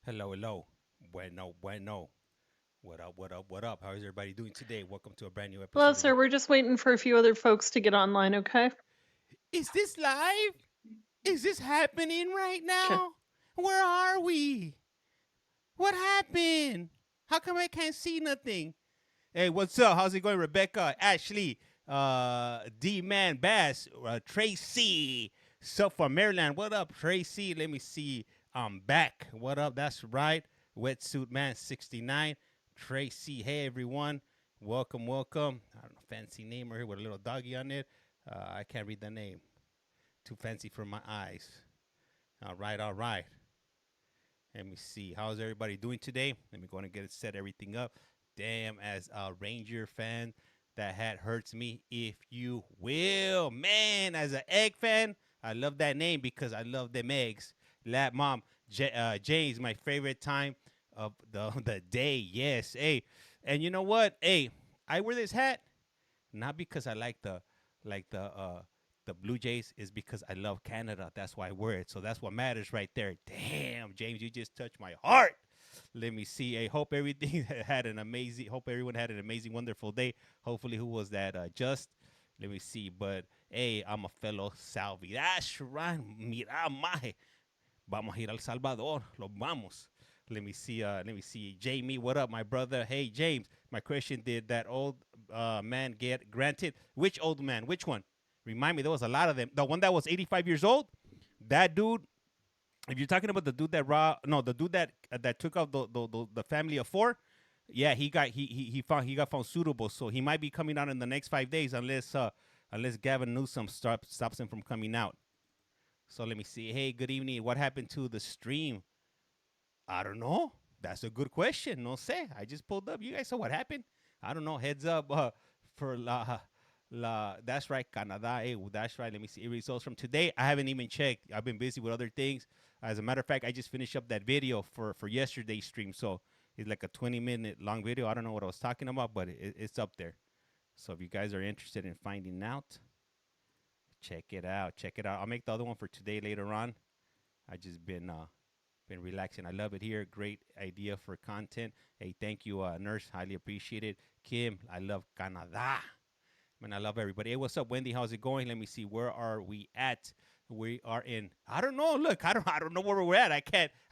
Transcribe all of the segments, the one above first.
Hello, hello. Bueno, bueno. What up, what up, what up? How is everybody doing today? Welcome to a brand new Hello, episode of sir. your. We're just waiting for a few other folks to get online, okay? Is this live? Is this happening right Okay. now? Where are we? What happened? How come I can't see nothing? Hey, what's up? How's it going, Rebecca, Ashley, D Man, Bass, Tracy, so from Maryland? What up, Tracy? Let me see. I'm back. What up? That's right. Wetsuit Man 69. Tracy. Hey everyone. Welcome, welcome. I don't know, fancy name right here with a little doggy on it. I can't read the name. Too fancy for my eyes. All right, all right. Let me see. How's everybody doing today? Let me go and get it set everything up. Damn, as a Ranger fan, that hat hurts me, if you will. Man, as an egg fan, I love that name because I love them eggs. Lab mom, James, my favorite time of the day. Yes, hey, and you know what? Hey, I wear this hat not because I like the Blue Jays, is because I love Canada. That's why I wear it. So that's what matters right there. Damn, James, you just touched my heart. Let me see. I hope everything had an amazing. Hope everyone had an amazing, wonderful day. Hopefully, who was that? Just. Let me see. But hey, I'm a fellow Salvi. That's right. Mira, maje. Vamos a ir al Salvador. Los vamos. Let me see. Let me see. Jamie, what up, my brother? Hey, James. My question: did that old man get granted? Which old man? Which one? Remind me. There was a lot of them. The one that was 85 years old. That dude. If you're talking about the dude that no, the dude that took out the family of four. Yeah, he got found suitable. So he might be coming out in the next 5 days, unless Gavin Newsom stops him from coming out. So let me see. Hey, good evening. What happened to the stream? I don't know. That's a good question. No sé. I just pulled up. You guys saw what happened? I don't know. Heads up for la. That's right, Canada. Hey, that's right. Let me see results from today. I haven't even checked. I've been busy with other things. As a matter of fact, I just finished up that video for yesterday's stream. So it's like a 20-minute long video. I don't know what I was talking about, but it's up there. So if you guys are interested in finding out, check it out. Check it out. I'll make the other one for today later on. I just been relaxing. I love it here. Great idea for content. Hey, thank you, Nurse. Highly appreciate it. Kim, I love Canada. Man, I love everybody. Hey, what's up, Wendy? How's it going? Let me see. Where are we at? We are in. I don't know. Look, I don't know where we're at. I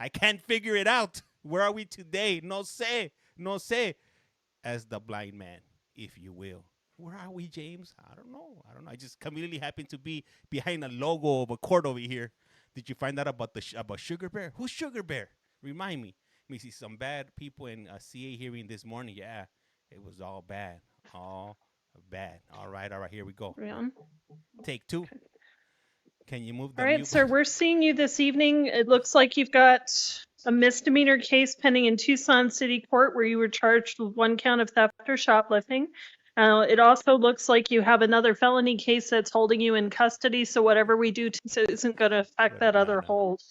can't figure it out. Where are we today? No sé. No sé. As the blind man, if you will. Where are we, James? I don't know. I don't know. I just conveniently happen to be behind a logo of a court over here. Did you find out about about Sugar Bear? Who's Sugar Bear? Remind me. Let me see some bad people in a CA hearing this morning. Yeah, it was all bad. All bad. All right, all right. Here we go. Are we on? Take two. Okay. Can you move All the right, mute sir. button? We're seeing you this evening. It looks like you've got a misdemeanor case pending in Tucson City Court where you were charged with one count of theft or shoplifting. It also looks like you have another felony case that's holding you in custody. So whatever we do isn't going to affect What a that other blana. hold.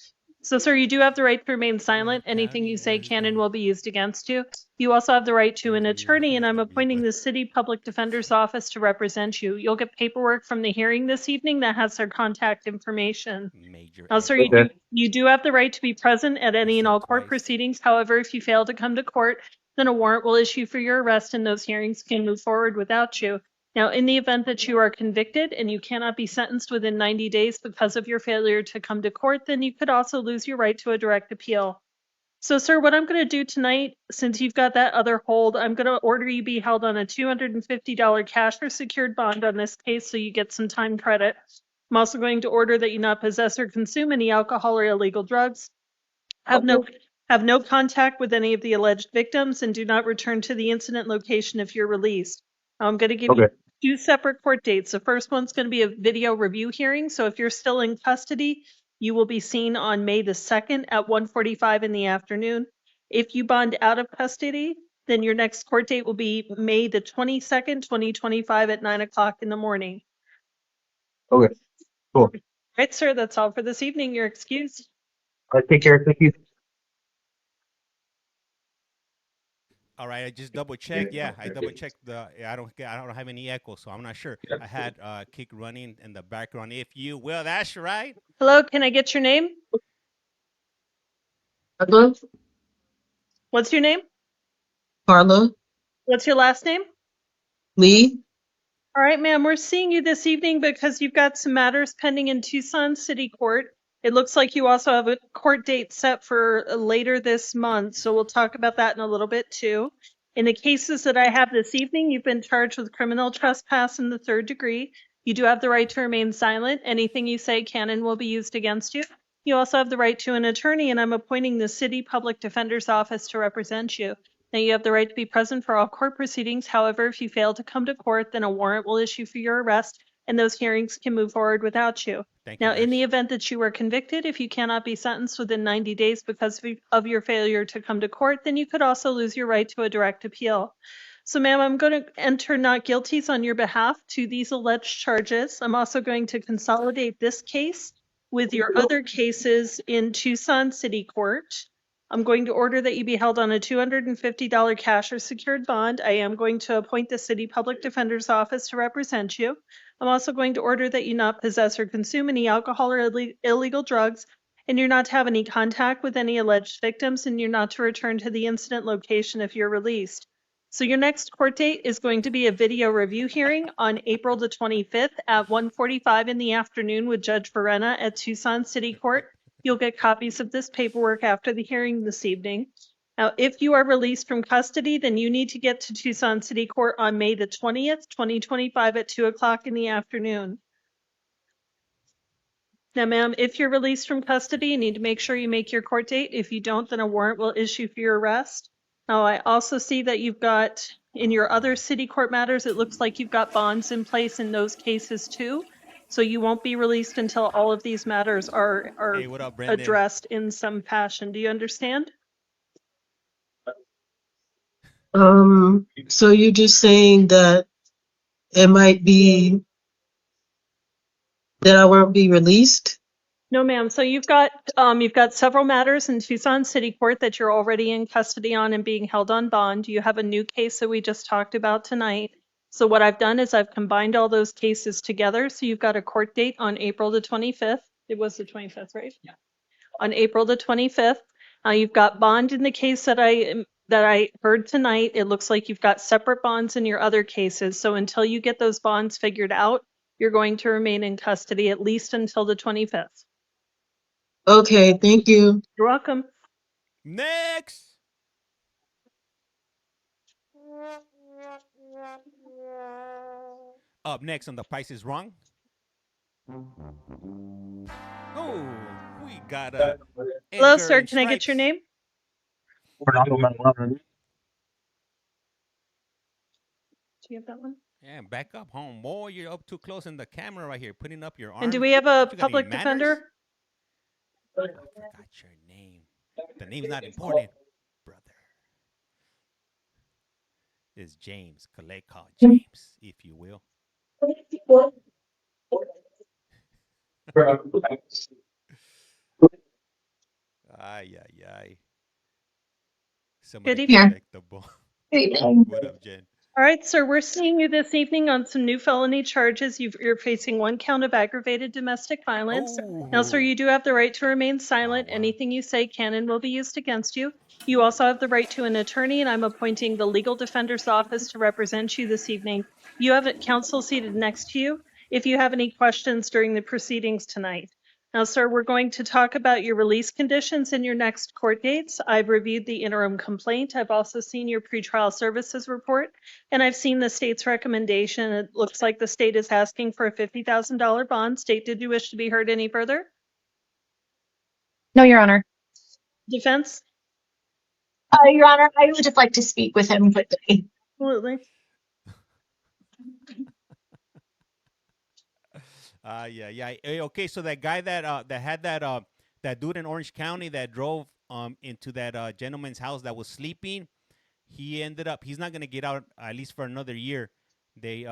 So, sir, you do have the right to remain What silent. Anything county? you say Where's it can and going? will be used against you. You also have the right to an attorney, and Where's I'm the mute appointing button? the city public defender's office to represent you. You'll get paperwork from the hearing this evening that has their contact information. Major Now, sir, X. you do have the right to be present at I any and said all court twice. proceedings. However, if you fail to come to court, then a warrant will issue for your arrest, and those hearings can move forward without you. Now, in the event that you are convicted and you cannot be sentenced within 90 days because of your failure to come to court, then you could also lose your right to a direct appeal. So, sir, what I'm going to do tonight, since you've got that other hold, I'm going to order you be held on a $250 cash or secured bond on this case so you get some time credit. I'm also going to order that you not possess or consume any alcohol or illegal drugs. Have no have no contact with any of the alleged victims and do not return to the incident location if you're released. I'm going to give you two separate court dates. The first one's going to be a video review hearing. So if you're still in custody, you will be seen on May the 2nd at 1:45 in the afternoon. If you bond out of custody, then your next court date will be May the 22nd, 2025 at 9 o'clock in the morning. Okay, cool. All right, sir, that's all for this evening. You're excused. All right, take care. Thank you. All right, I just double checked. Yeah, I double checked the. I don't have any echo, so I'm not sure. I had kick running in the background, if you will. That's right. Hello, can I get your name? Hello? What's your name? Carla What's your last name? Lee. All right, ma'am, we're seeing you this evening because you've got some matters pending in Tucson City Court. It looks like you also have a court date set for later this month, so we'll talk about that in a little bit too. In the cases that I have this evening, you've been charged with criminal trespass in the 3rd degree. You do have the right to remain silent. Anything you say can and will be used against you. You also have the right to an attorney, and I'm appointing the City Public Defender's Office to represent you. Now, you have the right to be present for all court proceedings. However, if you fail to come to court, then a warrant will issue for your arrest, and those hearings can move forward without you. Thank you, Now, in nurse. the event that you are convicted, if you cannot be sentenced within 90 days because of your failure to come to court, then you could also lose your right to a direct appeal. So, ma'am, I'm going to enter not guilties on your behalf to these alleged charges. I'm also going to consolidate this case with your other cases in Tucson City Court. I'm going to order that you be held on a $250 cash or secured bond. I am going to appoint the City Public Defender's Office to represent you. I'm also going to order that you not possess or consume any alcohol or illegal drugs, and you're not to have any contact with any alleged victims, and you're not to return to the incident location if you're released. So your next court date is going to be a video review hearing on April the 25th at 1:45 in the afternoon with Judge Verena at Tucson City Court. You'll get copies of this paperwork after the hearing this evening. Now, if you are released from custody, then you need to get to Tucson City Court on May the 20th, 2025 at 2 o'clock in the afternoon. Now, ma'am, if you're released from custody, you need to make sure you make your court date. If you don't, then a warrant will issue for your arrest. Now, I also see that you've got, in your other city court matters, it looks like you've got bonds in place in those cases too. So you won't be released until all of these matters are Hey, what up, Brendan? addressed in some fashion. Do you understand? So you're just saying that it might be that I won't be released? No, ma'am. So you've got several matters in Tucson City Court that you're already in custody on and being held on bond. You have a new case that we just talked about tonight. So what I've done is I've combined all those cases together. So you've got a court date on April the 25th. It was the 25th, right? Yeah. On April the 25th. You've got bond in the case that I heard tonight. It looks like you've got separate bonds in your other cases. So until you get those bonds figured out, you're going to remain in custody at least until the 25th. Okay, thank you. You're welcome. Next. Up next on The Price is Wrong. Oh, we got Hello, Edgar sir. in Can I get your stripes. name? Fernando Manuel. Do you have that one? Yeah, back up, homeboy. You're up too close in the camera right here, putting up your arm. And do we have a Don't you got any public manners? defender? I forgot your name. The name's not important, brother. It's James. Collect call James, if you will. Ay, ay, ay. Somebody Good evening. respectable. Hey. What up, Jen? All right, sir. We're seeing you this evening on some new felony charges. You're facing 1 count of aggravated domestic violence. Now, sir, Oh, you do have the right to remain silent. wow. Anything you say can and will be used against you. You also have the right to an attorney, and I'm appointing the legal defender's office to represent you this evening. You have counsel seated next to you if you have any questions during the proceedings tonight. Now, sir, we're going to talk about your release conditions and your next court dates. I've reviewed the interim complaint. I've also seen your pretrial services report, and I've seen the state's recommendation. It looks like the state is asking for a $50,000 bond. State, did you wish to be heard any further? No, Your Honor. Defense? Your Honor, I would just like to speak with him quickly. Absolutely. Yeah. Hey, okay, so that guy that had that dude in Orange County that drove into that gentleman's house that was sleeping, he ended up he's not gonna get out at least for another year. They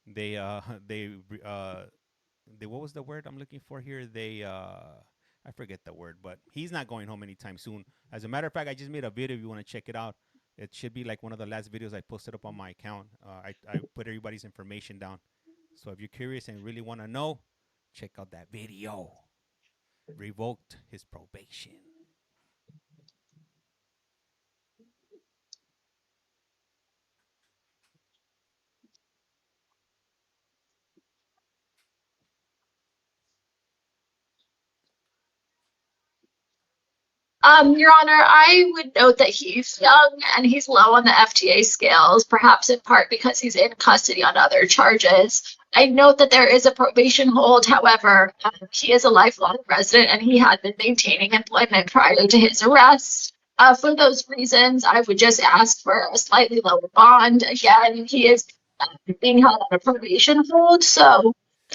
they uh they they what was the word I'm looking for here? They I forget the word, but he's not going home anytime soon. As a matter of fact, I just made a video if you want to check it out. It should be like one of the last videos I posted up on my account. I put everybody's information down. So if you're curious and really want to know, check out that video. Revoked his probation. Your Honor, I would note that he's young and he's low on the FTA scales, perhaps in part because he's in custody on other charges. I note that there is a probation hold. However, he is a lifelong resident and he had been maintaining employment prior to his arrest. For those reasons, I would just ask for a slightly lower bond. Again, he is being held on a probation hold, so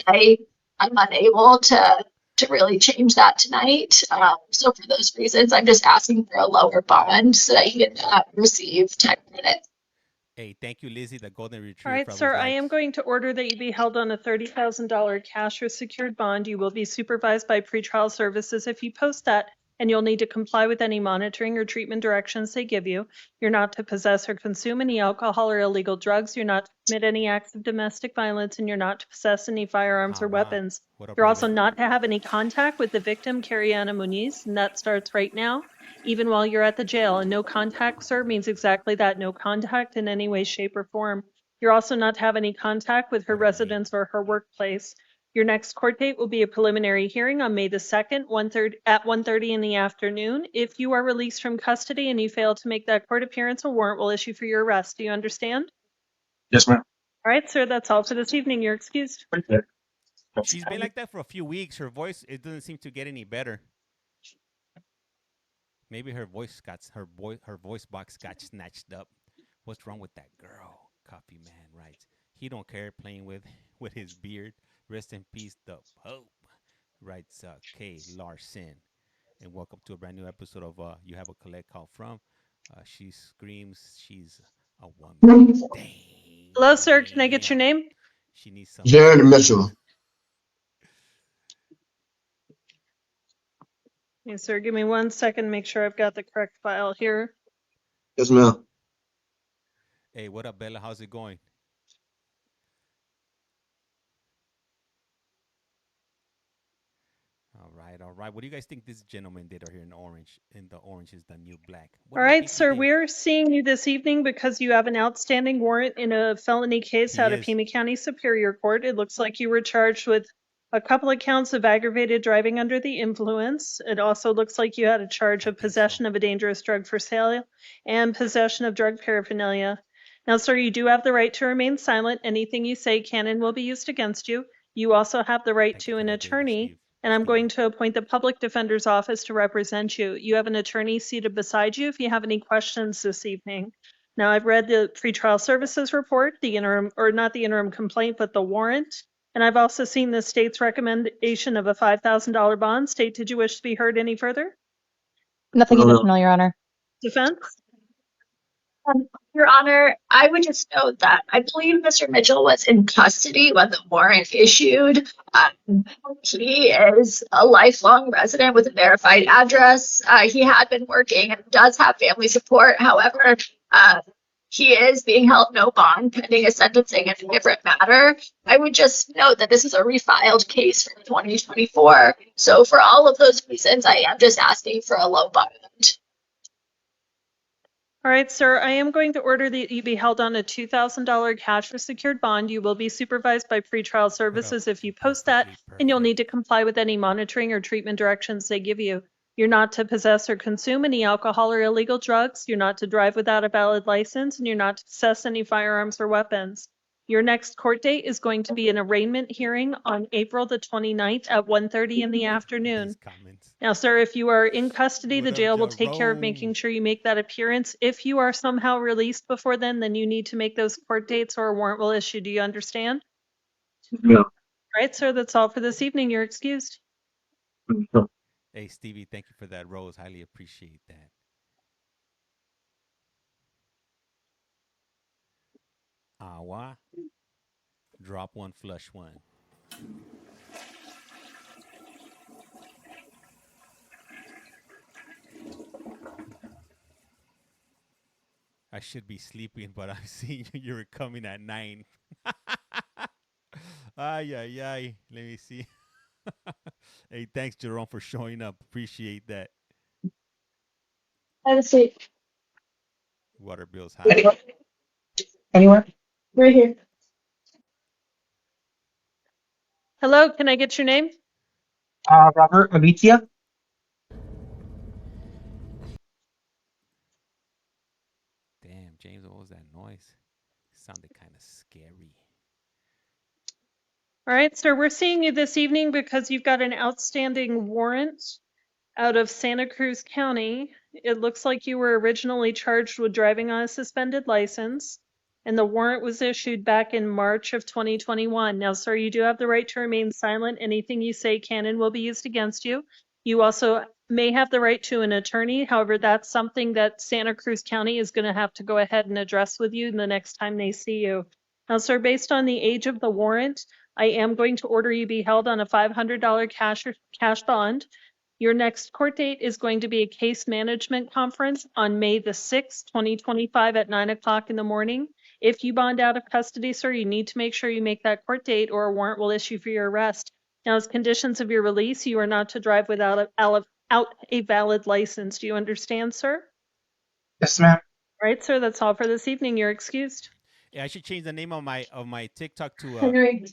I'm unable to really change that tonight. So for those reasons, I'm just asking for a lower bond so that he can receive 10 credits. Hey, thank you, Lizzie, the golden All retriever. right, sir, I am going to order that you be held on a $30,000 cash or secured bond. You will be supervised by pretrial services if you post that, and you'll need to comply with any monitoring or treatment directions they give you. You're not to possess or consume any alcohol or illegal drugs. You're not to commit any acts of domestic violence, and you're not to possess any firearms or weapons. What up, You're also brother? not to have any contact with the victim, Carriana Muniz, and that starts right now, even while you're at the jail. And no contact, sir, means exactly that, no contact in any way, shape, or form. You're also not to have any contact with her residence or her workplace. Your next court date will be a preliminary hearing on May the 2nd, at 1:30 in the afternoon. If you are released from custody and you fail to make that court appearance, a warrant will issue for your arrest. Do you understand? Yes, ma'am. All right, sir, that's all for this evening. You're excused. She's been like that for a few weeks. Her voice, it doesn't seem to get any better. Maybe her voice box got snatched up. What's wrong with that girl? Coffee Man writes. He don't care playing with his beard. Rest in peace, the Pope. Writes K. Larson. And welcome to a brand new episode of You Have a Collect Call From. She screams she's a woman. Dang. Hello, sir. Can I get your name? She needs some. Jared Mitchell. Yes, sir. Give me 1 second. Make sure I've got the correct file here. Yes, ma'am. Hey, what up, Bella? How's it going? All right. What do you guys think this gentleman did here in orange? In the orange is the new black. All right, sir, we're seeing you this evening because you have an outstanding warrant in a felony case out of Pima County Superior Court. It looks like you were charged with a couple of counts of aggravated driving under the influence. It also looks like you had a charge of possession of a dangerous drug for sale and possession of drug paraphernalia. Now, sir, you do have the right to remain silent. Anything you say can and will be used against you. You also have the right to an attorney. And I'm going to appoint the public defender's office to represent you. You have an attorney seated beside you if you have any questions this evening. Now, I've read the pretrial services report, the interim, or not the interim complaint, but the warrant. And I've also seen the state's recommendation of a $5,000 bond. State, did you wish to be heard any further? Nothing additional, Your Honor. Defense? Your Honor, I would just note that I believe Mr. Mitchell was in custody when the warrant issued. He is a lifelong resident with a verified address. He had been working and does have family support. However, he is being held no bond pending a sentencing in a different matter. I would just note that this is a refiled case from 2024. So for all of those reasons, I am just asking for a low bond. All right, sir, I am going to order that you be held on a $2,000 cash or secured bond. You will be supervised by pretrial services if you post that, and you'll need to comply with any monitoring or treatment directions they give you. You're not to possess or consume any alcohol or illegal drugs. You're not to drive without a valid license, and you're not to possess any firearms or weapons. Your next court date is going to be an arraignment hearing on April the 29th at 1:30 in the afternoon. Now, sir, if you are in custody, the jail will take care of making sure you make that appearance. If you are somehow released before then you need to make those court dates or a warrant will issue. Do you understand? Yeah. All right, sir, that's all for this evening. You're excused. Hey, Stevie, thank you for that rose. Highly appreciate that. Awa. Drop one, flush one. I should be sleeping, but I see you were coming at 9. Ay, ay, ay. Let me see. Hey, thanks, Jerome, for showing up. Appreciate that. Have a seat. Water bill's high. Anywhere? Right here. Hello, can I get your name? Robert Abitia. noise. Sounded kind of scary. All right, sir, we're seeing you this evening because you've got an outstanding warrant out of Santa Cruz County. It looks like you were originally charged with driving on a suspended license, and the warrant was issued back in March of 2021. Now, sir, you do have the right to remain silent. Anything you say can and will be used against you. You also may have the right to an attorney. However, that's something that Santa Cruz County is going to have to go ahead and address with you the next time they see you. Now, sir, based on the age of the warrant, I am going to order you be held on a $500 cash bond. Your next court date is going to be a case management conference on May the 6th, 2025 at 9 o'clock in the morning. If you bond out of custody, sir, you need to make sure you make that court date or a warrant will issue for your arrest. Now, as conditions of your release, you are not to drive without a valid license. Do you understand, sir? Yes, ma'am. All right, sir, that's all for this evening. You're excused. Yeah, I should change the name of my TikTok to Henry.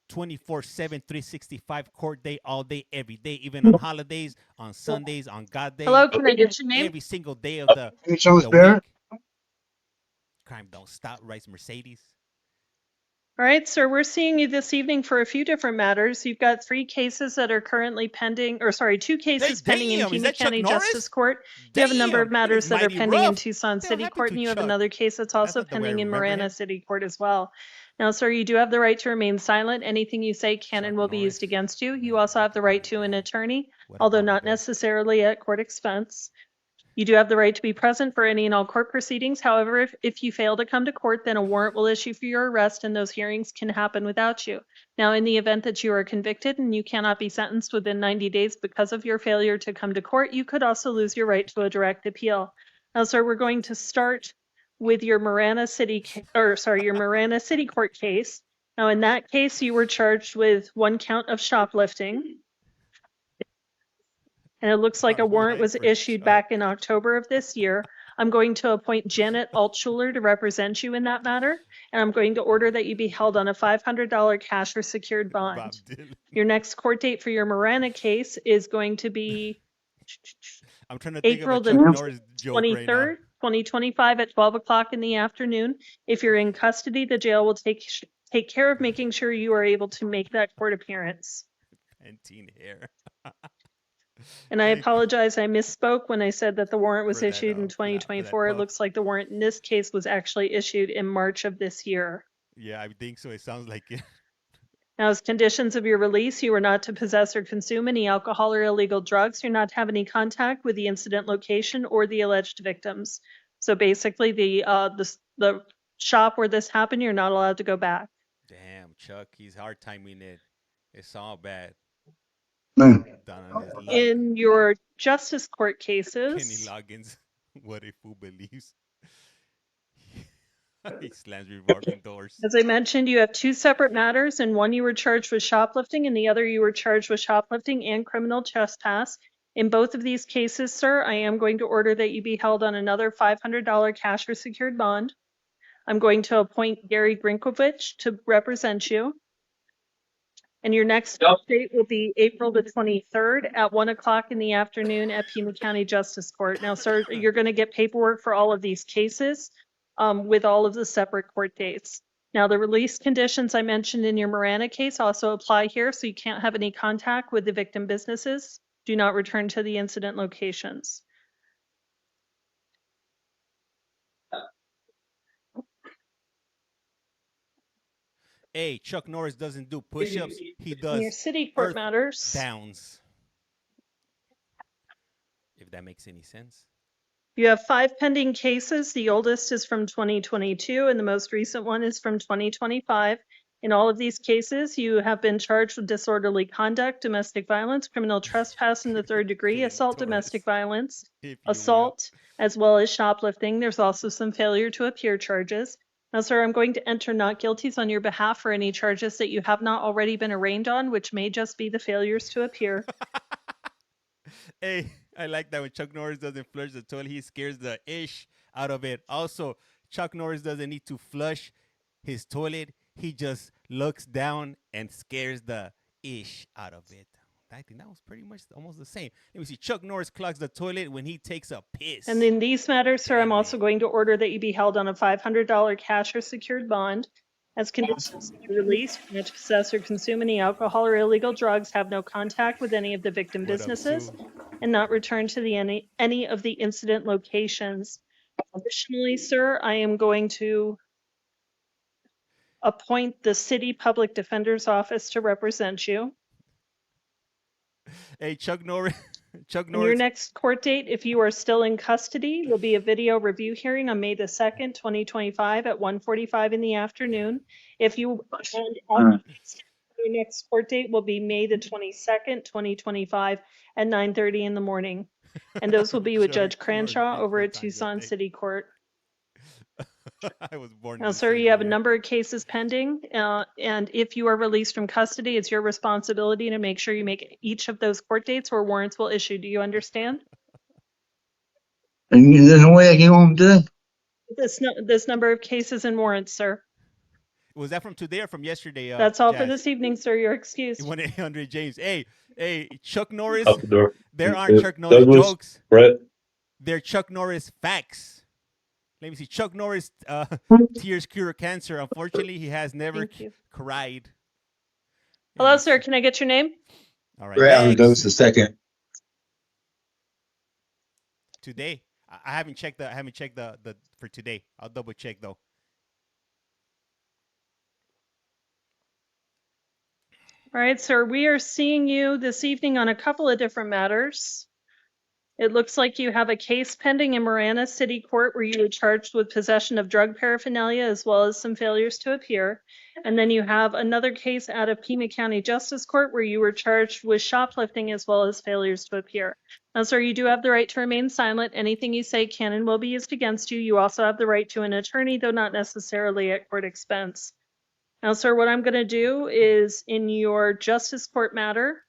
24/7 365 court day all day every day, even on holidays, on Sundays, on God day. Hello, can I get your name? Every single day of the Hey, Charles Barrett. week. Crime don't stop, writes Mercedes. All right, sir, we're seeing you this evening for a few different matters. You've got 3 cases that are currently pending, or sorry, 2 cases pending in Damn, is Pima that Chuck County Norris? Justice Court. You have a number of Damn, that matters is that are mighty pending in rough. Tucson What City happened Court, to and you have Chuck? another case that's also not the way I pending in remember Marana him. City Court as well. Now, sir, you do have the right to remain silent. Anything you say can Chuck and will be Norris. used against you. You Man, also have the what a right to an bad- attorney, what a although bummer not bear. necessarily at court expense. You do have the right to be present for any and all court proceedings. However, if you fail to come to court, then a warrant will issue for your arrest, and those hearings can happen without you. Now, in the event that you are convicted and you cannot be sentenced within 90 days because of your failure to come to court, you could also lose your right to a direct appeal. Now, sir, we're going to start with your Marana City Court case. Now, in that case, you were charged with 1 count of shoplifting. And it looks like a Bottom warrant line was for issued Chuck. back in October of this year. I'm going to appoint Janet Altschuler to represent you in that matter, and I'm going to order that you be held on a $500 cash or secured Bob bond. Dylan. Your next court date for your Marana case is going to be I'm trying to think of a April the Chuck Norris joke right now. 23rd, 2025 at 12 o'clock in the afternoon. If you're in custody, the jail will take care of making sure you are able to make that court appearance. Pantene hair. And I Thank- apologize, I misspoke when I said that the warrant was For that, issued in for that 2024. It puff. looks like the warrant in this case was actually issued in March of this year. Yeah, I think so. It sounds like it. Now, as conditions of your release, you are not to possess or consume any alcohol or illegal drugs. You're not to have any contact with the incident location or the alleged victims. So basically, the shop where this happened, you're not allowed to go back. Damn, Chuck, he's hard timing it. It's all bad. Man. Down on his luck. In your justice court Kenny cases, Loggins, what a fool believes. He slams revolving doors. as I mentioned, you have 2 separate matters. In one, you were charged with shoplifting, and the other, you were charged with shoplifting and criminal trespass. In both of these cases, sir, I am going to order that you be held on another $500 cash or secured bond. I'm going to appoint Gary Grinkovich to represent you. And your next date will be April the 23rd at 1 o'clock in the afternoon at Pima County Justice Court. Now, sir, you're going to get paperwork for all of these cases with all of the separate court dates. Now, the release conditions I mentioned in your Marana case also apply here, so you can't have any contact with the victim businesses. Do not return to the incident locations. Hey, Chuck Norris doesn't do push-ups. He In your does city court earth matters, downs. If that makes any sense. you have 5 pending cases. The oldest is from 2022, and the most recent one is from 2025. In all of these cases, you have been charged with disorderly conduct, domestic violence, criminal trespass in the 3rd degree, assault, domestic violence, If you will. assault, as well as shoplifting. There's also some failure to appear charges. Now, sir, I'm going to enter not guilties on your behalf for any charges that you have not already been arraigned on, which may just be the failures to appear. Hey, I like that when Chuck Norris doesn't flush the toilet, he scares the ish out of it. Also, Chuck Norris doesn't need to flush his toilet. He just looks down and scares the ish out of it. I think that was pretty much almost the same. Let me see. Chuck Norris clogs the toilet when he takes a piss. And in these matters, sir, I'm Damn also it. going to order that you be held on a $500 cash or secured bond. As conditions of your release, do not possess or consume any alcohol or illegal drugs, have no contact with any of the victim What up, businesses, Sue? and not return to any of the incident locations. Additionally, sir, I am going to appoint the city public defender's office to represent you. Hey, Chuck Norris. Chuck And your Norris. next court date, if you are still in custody, will be a video review hearing on May the 2nd, 2025 at 1:45 in the afternoon. If you and your next court date will be May the 22nd, 2025 at 9:30 in the morning. And those will be with Chuck Judge Norris Cranshaw over different at times a Tucson day. City Court. I was born Now, in the sir, same you have a year. number of cases pending, and if you are released from custody, it's your responsibility to make sure you make each of those court dates where warrants will issue. Do you understand? And there's no way I get home today. This number of cases and warrants, sir. Was that from today or from yesterday? That's all for Jazz? this evening, sir. You're excused. 1-800 James. Hey, Chuck Norris. Out the door. There aren't Chuck Norris Douglas, jokes. Brett. They're Chuck Norris facts. Let me see. Chuck Norris tears cure cancer. Unfortunately, he has never Thank you. cried. Hello, Let me sir. see. Can I get your name? All right. Brett Allen Douglas Next. II. Today. I haven't checked the for today. I'll double check though. All right, sir. We are seeing you this evening on a couple of different matters. It looks like you have a case pending in Marana City Court where you were charged with possession of drug paraphernalia as well as some failures to appear. And then you have another case out of Pima County Justice Court where you were charged with shoplifting as well as failures to appear. Now, sir, you do have the right to remain silent. Anything you say can and will be used against you. You also have the right to an attorney, though not necessarily at court expense. Now, sir, what I'm going to do is in your Justice Court matter,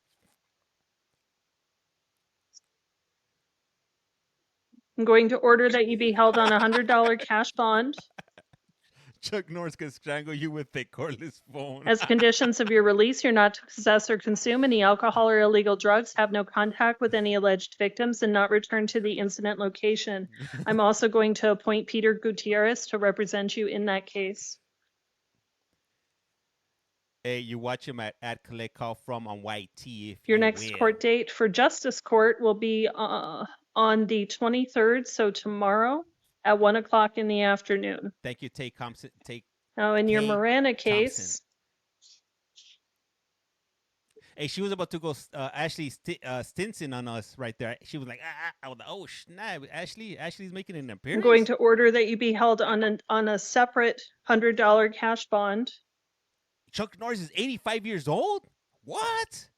I'm going to order that you be held on a $100 cash bond. Chuck Norris can strangle you with a cordless phone. As conditions of your release, you're not to possess or consume any alcohol or illegal drugs, have no contact with any alleged victims, and not return to the incident location. I'm also going to appoint Peter Gutierrez to represent you in that case. Hey, you watch him at Collect Call from on YT. If Your you next will. court date for Justice Court will be on the 23rd, so tomorrow at 1 o'clock in the afternoon. Thank you, Tay Thompson. Now, in your Tay Marana Thompson. case, Hey, she was about to go Ashley Stinson on us right there. She was like, I was like, oh snap, Ashley's making an appearance. I'm going to order that you be held on a separate $100 cash bond. Chuck Norris is 85 years old. What?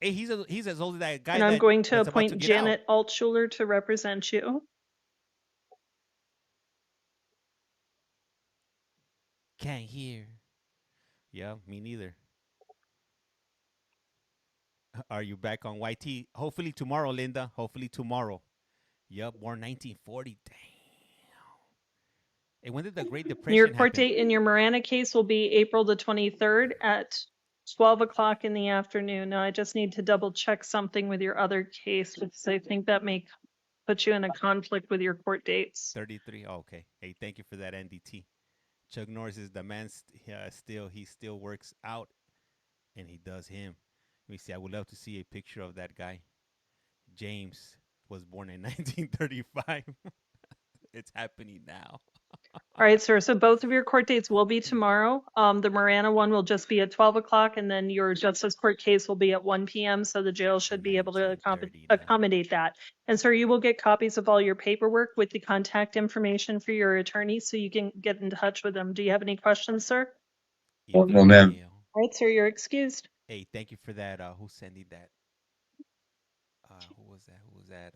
Hey, he's as old as that guy. And I'm going to that's about appoint to get Janet out. Altschuler to represent you. Can't hear. Yeah, me neither. Are you back on YT? Hopefully tomorrow, Linda. Hopefully tomorrow. Yep, born 1940. Damn. Hey, when did the Great Depression Your court happen? date in your Marana case will be April the 23rd at 12 o'clock in the afternoon. Now, I just need to double check something with your other case because I think that may put you in a conflict with your court dates. 33. Oh, okay. Hey, thank you for that, NDT. Chuck Norris is the man. He still works out, and he does him. Let me see. I would love to see a picture of that guy. James was born in 1935. It's happening now. All right, sir. So both of your court dates will be tomorrow. The Marana one will just be at 12 o'clock, and then your Justice Court case will be at 1 p.m. So the jail should be able to 19:30 accommodate that. And sir, you will get copies of all your paperwork with the contact information for your attorney, so you can get in touch with them. Do you have any questions, sir? No, ma'am. All right, sir. You're excused. Hey, thank you for that. Who's sending that? Who was that?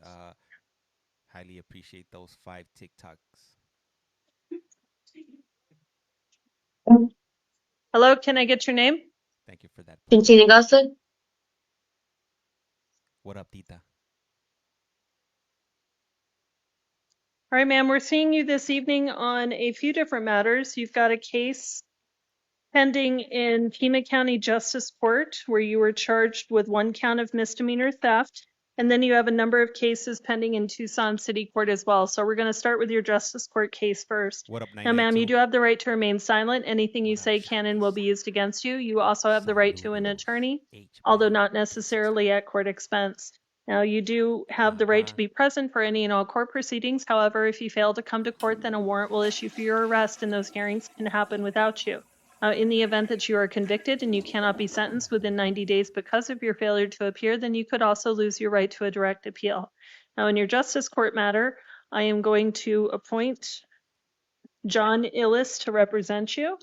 Highly appreciate those 5 TikToks. Hello, can I get your name? Thank you for that. Continue, Gossip. What up, Tita? All right, ma'am. We're seeing you this evening on a few different matters. You've got a case pending in Pima County Justice Court, where you were charged with 1 count of misdemeanor theft. And then you have a number of cases pending in Tucson City Court as well. So we're going to start with your Justice Court case first. What up, Now, ma'am, you 992? do have the right to remain silent. Anything you What up, say can and will be used against you. You also have the right to an Saludos, attorney, H-man, although not 365. necessarily at court expense. Now, you do have the right to be present for any and all court proceedings. However, if you fail to come to court, then a warrant will issue for your arrest, and those hearings can happen without you. In the event that you are convicted and you cannot be sentenced within 90 days because of your failure to appear, then you could also lose your right to a direct appeal. Now, in your Justice Court matter, I am going to appoint John Illis to represent you.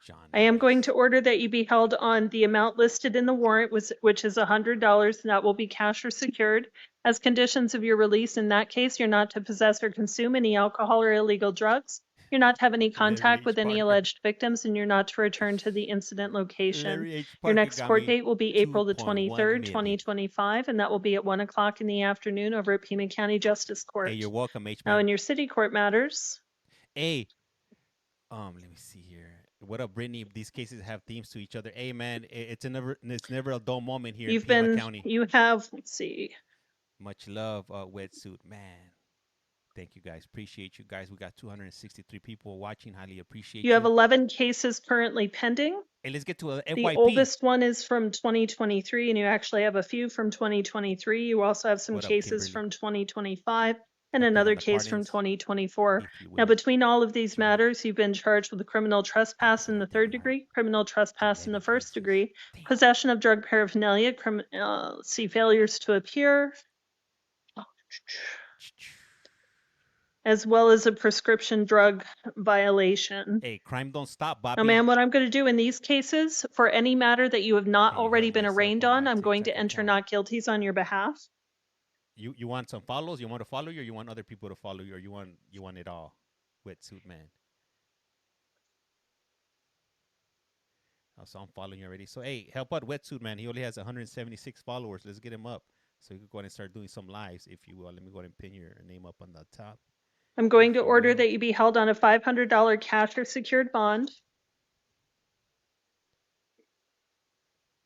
John I am Ellis. going to order that you be held on the amount listed in the warrant, which is $100, and that will be cash or secured. As conditions of your release, in that case, you're not to possess or consume any alcohol or illegal drugs. You're not to have any contact Larry with H. any Parker. alleged victims, and you're not to return to the incident location. Larry H. Your Parker next got court me date will be April the 2.1 23rd, million. 2025, and that will be at 1 o'clock in the afternoon over at Pima County Justice Court. Hey, you're welcome, H Now, man. in your city court matters, Hey, let me see here. What up, Brittany? These cases have themes to each other. Hey, man, it's never a dull moment here you've in Pima been, County. you have, let's see, Much love, wetsuit man. Thank you guys. Appreciate you guys. We got 263 people watching. Highly appreciate you have 11 cases currently pending. Hey, let's get to a The FYP. oldest one is from 2023, and you actually have a few from 2023. You also have some What up, cases Kimberly? from 2025 and Update another on the case from pardons, 2024. if you Now, will. between all of these Jimmy. matters, you've been charged with a criminal trespass in the third degree, criminal trespass in the 11 first cases. degree, Damn. possession of drug paraphernalia, failures to appear, as well as a prescription drug violation. Hey, crime don't stop, Bobby. Now, ma'am, what I'm going to do in these cases, for any matter that you have not Can you already help been myself arraigned on on, my I'm going to TikTok enter account? not guilties on your behalf. You want some follows? You want to follow you, or you want other people to follow you, or you want it all? Wetsuit man. Oh, so I'm following you already. So hey, help out Wetsuit man. He only has 176 followers. Let's get him up so you can go ahead and start doing some lives, if you will. Let me go ahead and pin your name up on the top. I'm going If to you order will. that you be held on a $500 cash or secured bond.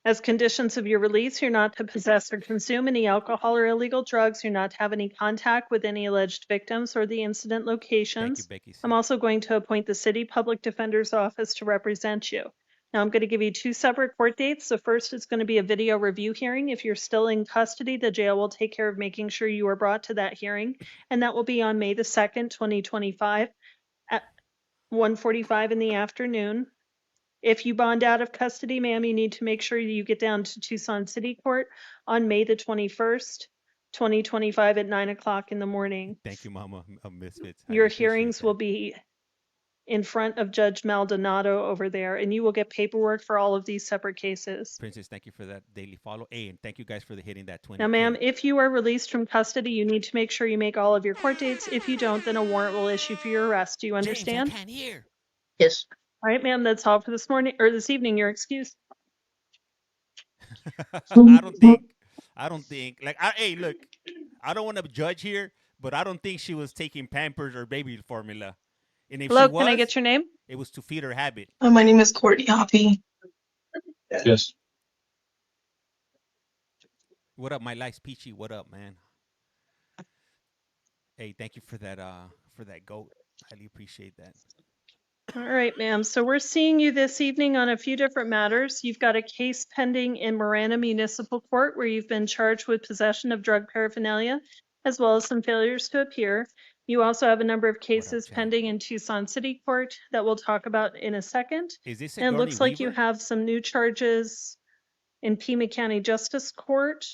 As conditions of your release, you're not to possess or consume any alcohol or illegal drugs. You're not to have any contact with any alleged victims or the incident Thank you, locations. Becky. I'm also going to appoint the City Public Defender's Office to represent you. Now, I'm going to give you 2 separate court dates. The first is going to be a video review hearing. If you're still in custody, the jail will take care of making sure you are brought to that hearing. And that will be on May the 2nd, 2025 at 1:45 in the afternoon. If you bond out of custody, ma'am, you need to make sure you get down to Tucson City Court on May the 21st, 2025 at 9 o'clock in the morning. Thank you, Mama Misfits. Your hearings will be in front of Judge Maldonado over there, and you will get paperwork for all of these separate cases. Princess, thank you for that daily follow. Hey, and thank you guys for hitting that 20K. Now, ma'am, if you are released from custody, you need to make sure you make all of your court dates. If you don't, then a warrant will issue for your arrest. Do you understand? James, I can't hear. Yes. All right, ma'am, that's all for this morning or this evening. You're excused. I don't think like hey, look, I don't want to judge here, but I don't think she was taking Pampers or baby formula. And if Hello, she was, can I get your name? it was to feed her habit. My name is Courtney Hoppy. Yes. What up, my life's peachy? What up, man? Hey, thank you for that goat. Highly appreciate that. All right, ma'am. So we're seeing you this evening on a few different matters. You've got a case pending in Marana Municipal Court where you've been charged with possession of drug paraphernalia, as well as some failures to appear. You also have a number of cases Chad? pending in Tucson City Court that we'll talk about in a second. Is this And it Sigourney looks like you Weaver? have some new charges in Pima County Justice Court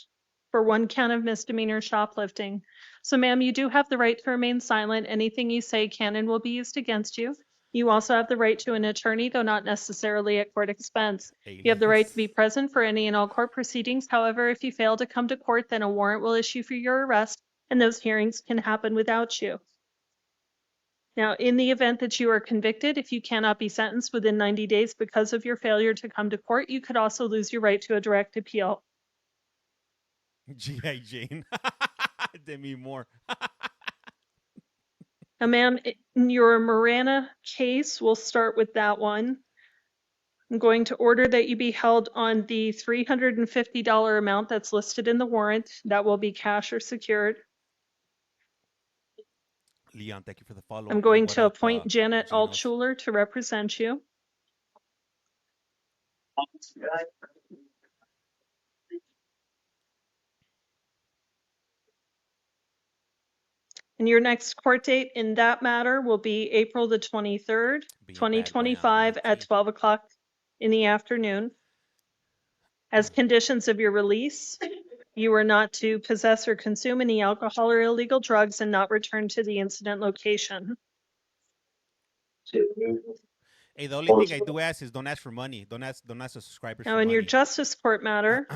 for 1 count of misdemeanor shoplifting. So, ma'am, you do have the right to remain silent. Anything you say can and will be used against you. You also have the right to an attorney, though not necessarily at court expense. You have the right to be present for any and all court proceedings. However, if you fail to come to court, then a warrant will issue for your arrest, and those hearings can happen without you. Now, in the event that you are convicted, if you cannot be sentenced within 90 days because of your failure to come to court, you could also lose your right to a direct appeal. G.I. Jane. Demi Moore. Ma'am, in your Marana case, we'll start with that one. I'm going to order that you be held on the $350 amount that's listed in the warrant. That will be cash or secured. Leon, thank you for the follow. I'm going to appoint Janet Altschuler to represent you. And your next court date in that matter will be April the 23rd, 2025 at 12 o'clock in the afternoon. As conditions of your release, you are not to possess or consume any alcohol or illegal drugs and not return to the incident location. Hey, the only thing I do ask is don't ask for money. Don't ask the subscribers Now, for in money. your justice court matter,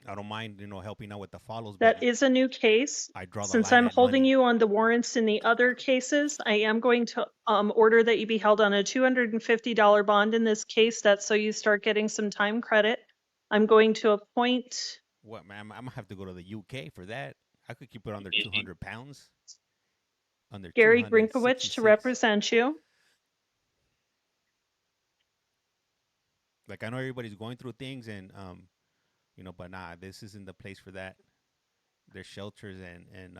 I don't mind, helping out with the follows. That is a new case. I draw the Since line I'm at holding money. you on the warrants in the other cases, I am going to order that you be held on a $250 bond in this case. That's so you start getting some time credit. I'm going to appoint. What, man? I'm gonna have to go to the UK for that. I could keep it under 200 pounds. Under Gary Grinkowicz to represent you. Like, I know everybody's going through things, and but nah, this isn't the place for that. There's shelters and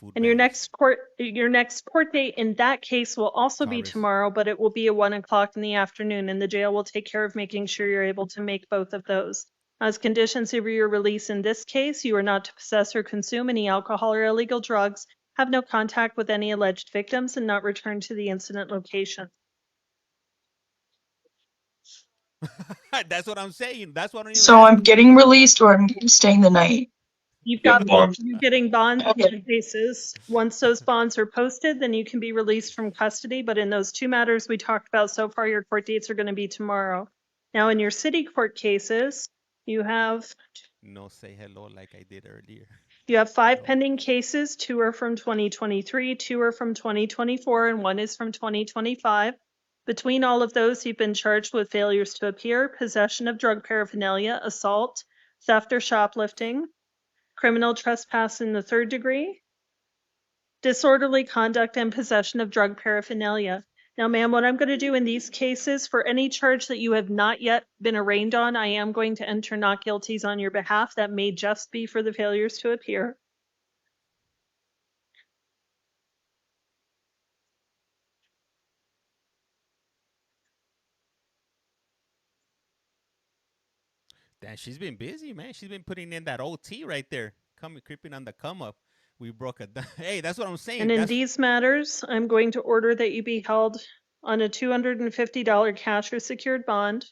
food. And your next court date in that case will also be tomorrow, but it will be at 1 o'clock in the afternoon, and the jail will take care of making sure you're able to make both of those. As conditions of your release in this case, you are not to possess or consume any alcohol or illegal drugs, have no contact with any alleged victims, and not return to the incident location. That's what I'm saying. That's what I'm So I'm getting released or I'm staying the night? You've got you're getting bond cases. Once those bonds are posted, then you can be released from custody. But in those two matters we talked about so far, your court dates are going to be tomorrow. Now, in your city court cases, you have no say hello like I did earlier. You have 5 pending cases. 2 are from 2023, 2 are from 2024, and 1 is from 2025. Between all of those, you've been charged with failures to appear, possession of drug paraphernalia, assault, theft or shoplifting, criminal trespass in the 3rd degree, disorderly conduct, and possession of drug paraphernalia. Now, ma'am, what I'm going to do in these cases, for any charge that you have not yet been arraigned on, I am going to enter not guilties on your behalf. That may just be for the failures to appear. Damn, she's been busy, man. She's been putting in that OT right there. Creeping on the come up. We broke a. Hey, that's what I'm saying. And in these matters, I'm going to order that you be held on a $250 cash or secured bond.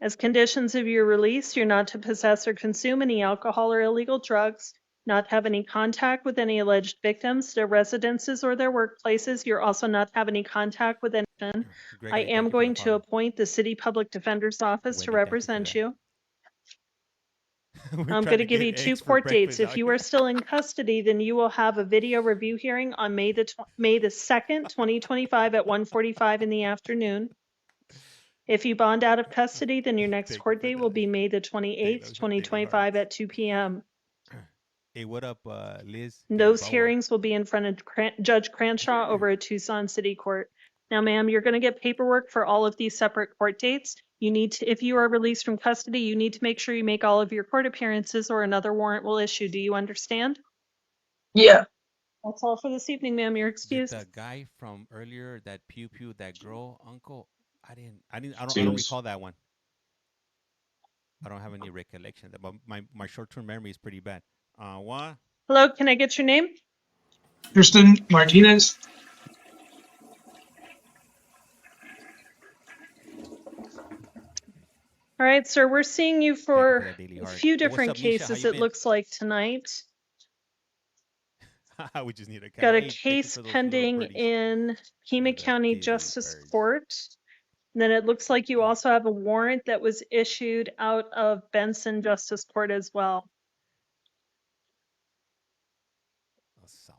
As conditions of your release, you're not to possess or consume any alcohol or illegal drugs, not have any contact with any alleged victims, their residences or their workplaces. You're also not to have any contact with anyone. I am going to appoint the City Public Defender's Office to represent you. I'm going to give you 2 court dates. If you are still in custody, then you will have a video review hearing on May the 2nd, 2025 at 1:45 in the afternoon. If you bond out of custody, then your next court date will be May the 28th, 2025 at 2 p.m. Hey, what up, Liz? Those hearings will be in front of Judge Cranshaw over at Tucson City Court. Now, ma'am, you're going to get paperwork for all of these separate court dates. You need to, if you are released from custody, you need to make sure you make all of your court appearances or another warrant will issue. Do you understand? Yeah. That's all for this evening, ma'am. You're excused. The guy from earlier, that pew, that girl, uncle, I don't recall that one. I don't have any recollection of that, but my short-term memory is pretty bad. What? Hello, can I get your name? Kirsten Martinez. All right, sir, we're seeing you for a few different cases, it looks like, tonight. We just need a Got a case pending in Pima County Justice Court. And then it looks like you also have a warrant that was issued out of Benson Justice Court as well. Assault.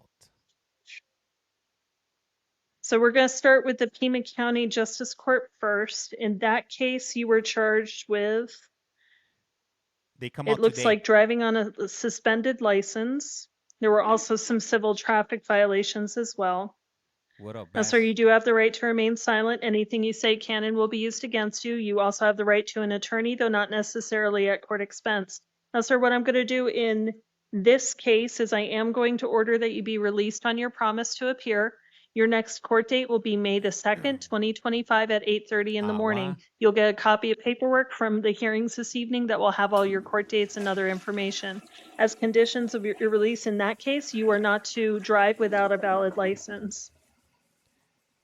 So we're going to start with the Pima County Justice Court first. In that case, you were charged with, they come it looks like driving on a suspended license. There were also some civil traffic violations as well. What up, Now, Bass? sir, you do have the right to remain silent. Anything you say can and will be used against you. You also have the right to an attorney, though not necessarily at court expense. Now, sir, what I'm going to do in this case is I am going to order that you be released on your promise to appear. Your next court date will be May the 2nd, 2025 at 8:30 in the morning. Why? You'll get a copy of paperwork from the hearings this evening that will have all your court dates and other information. As conditions of your release in that case, you are not to drive without a valid license.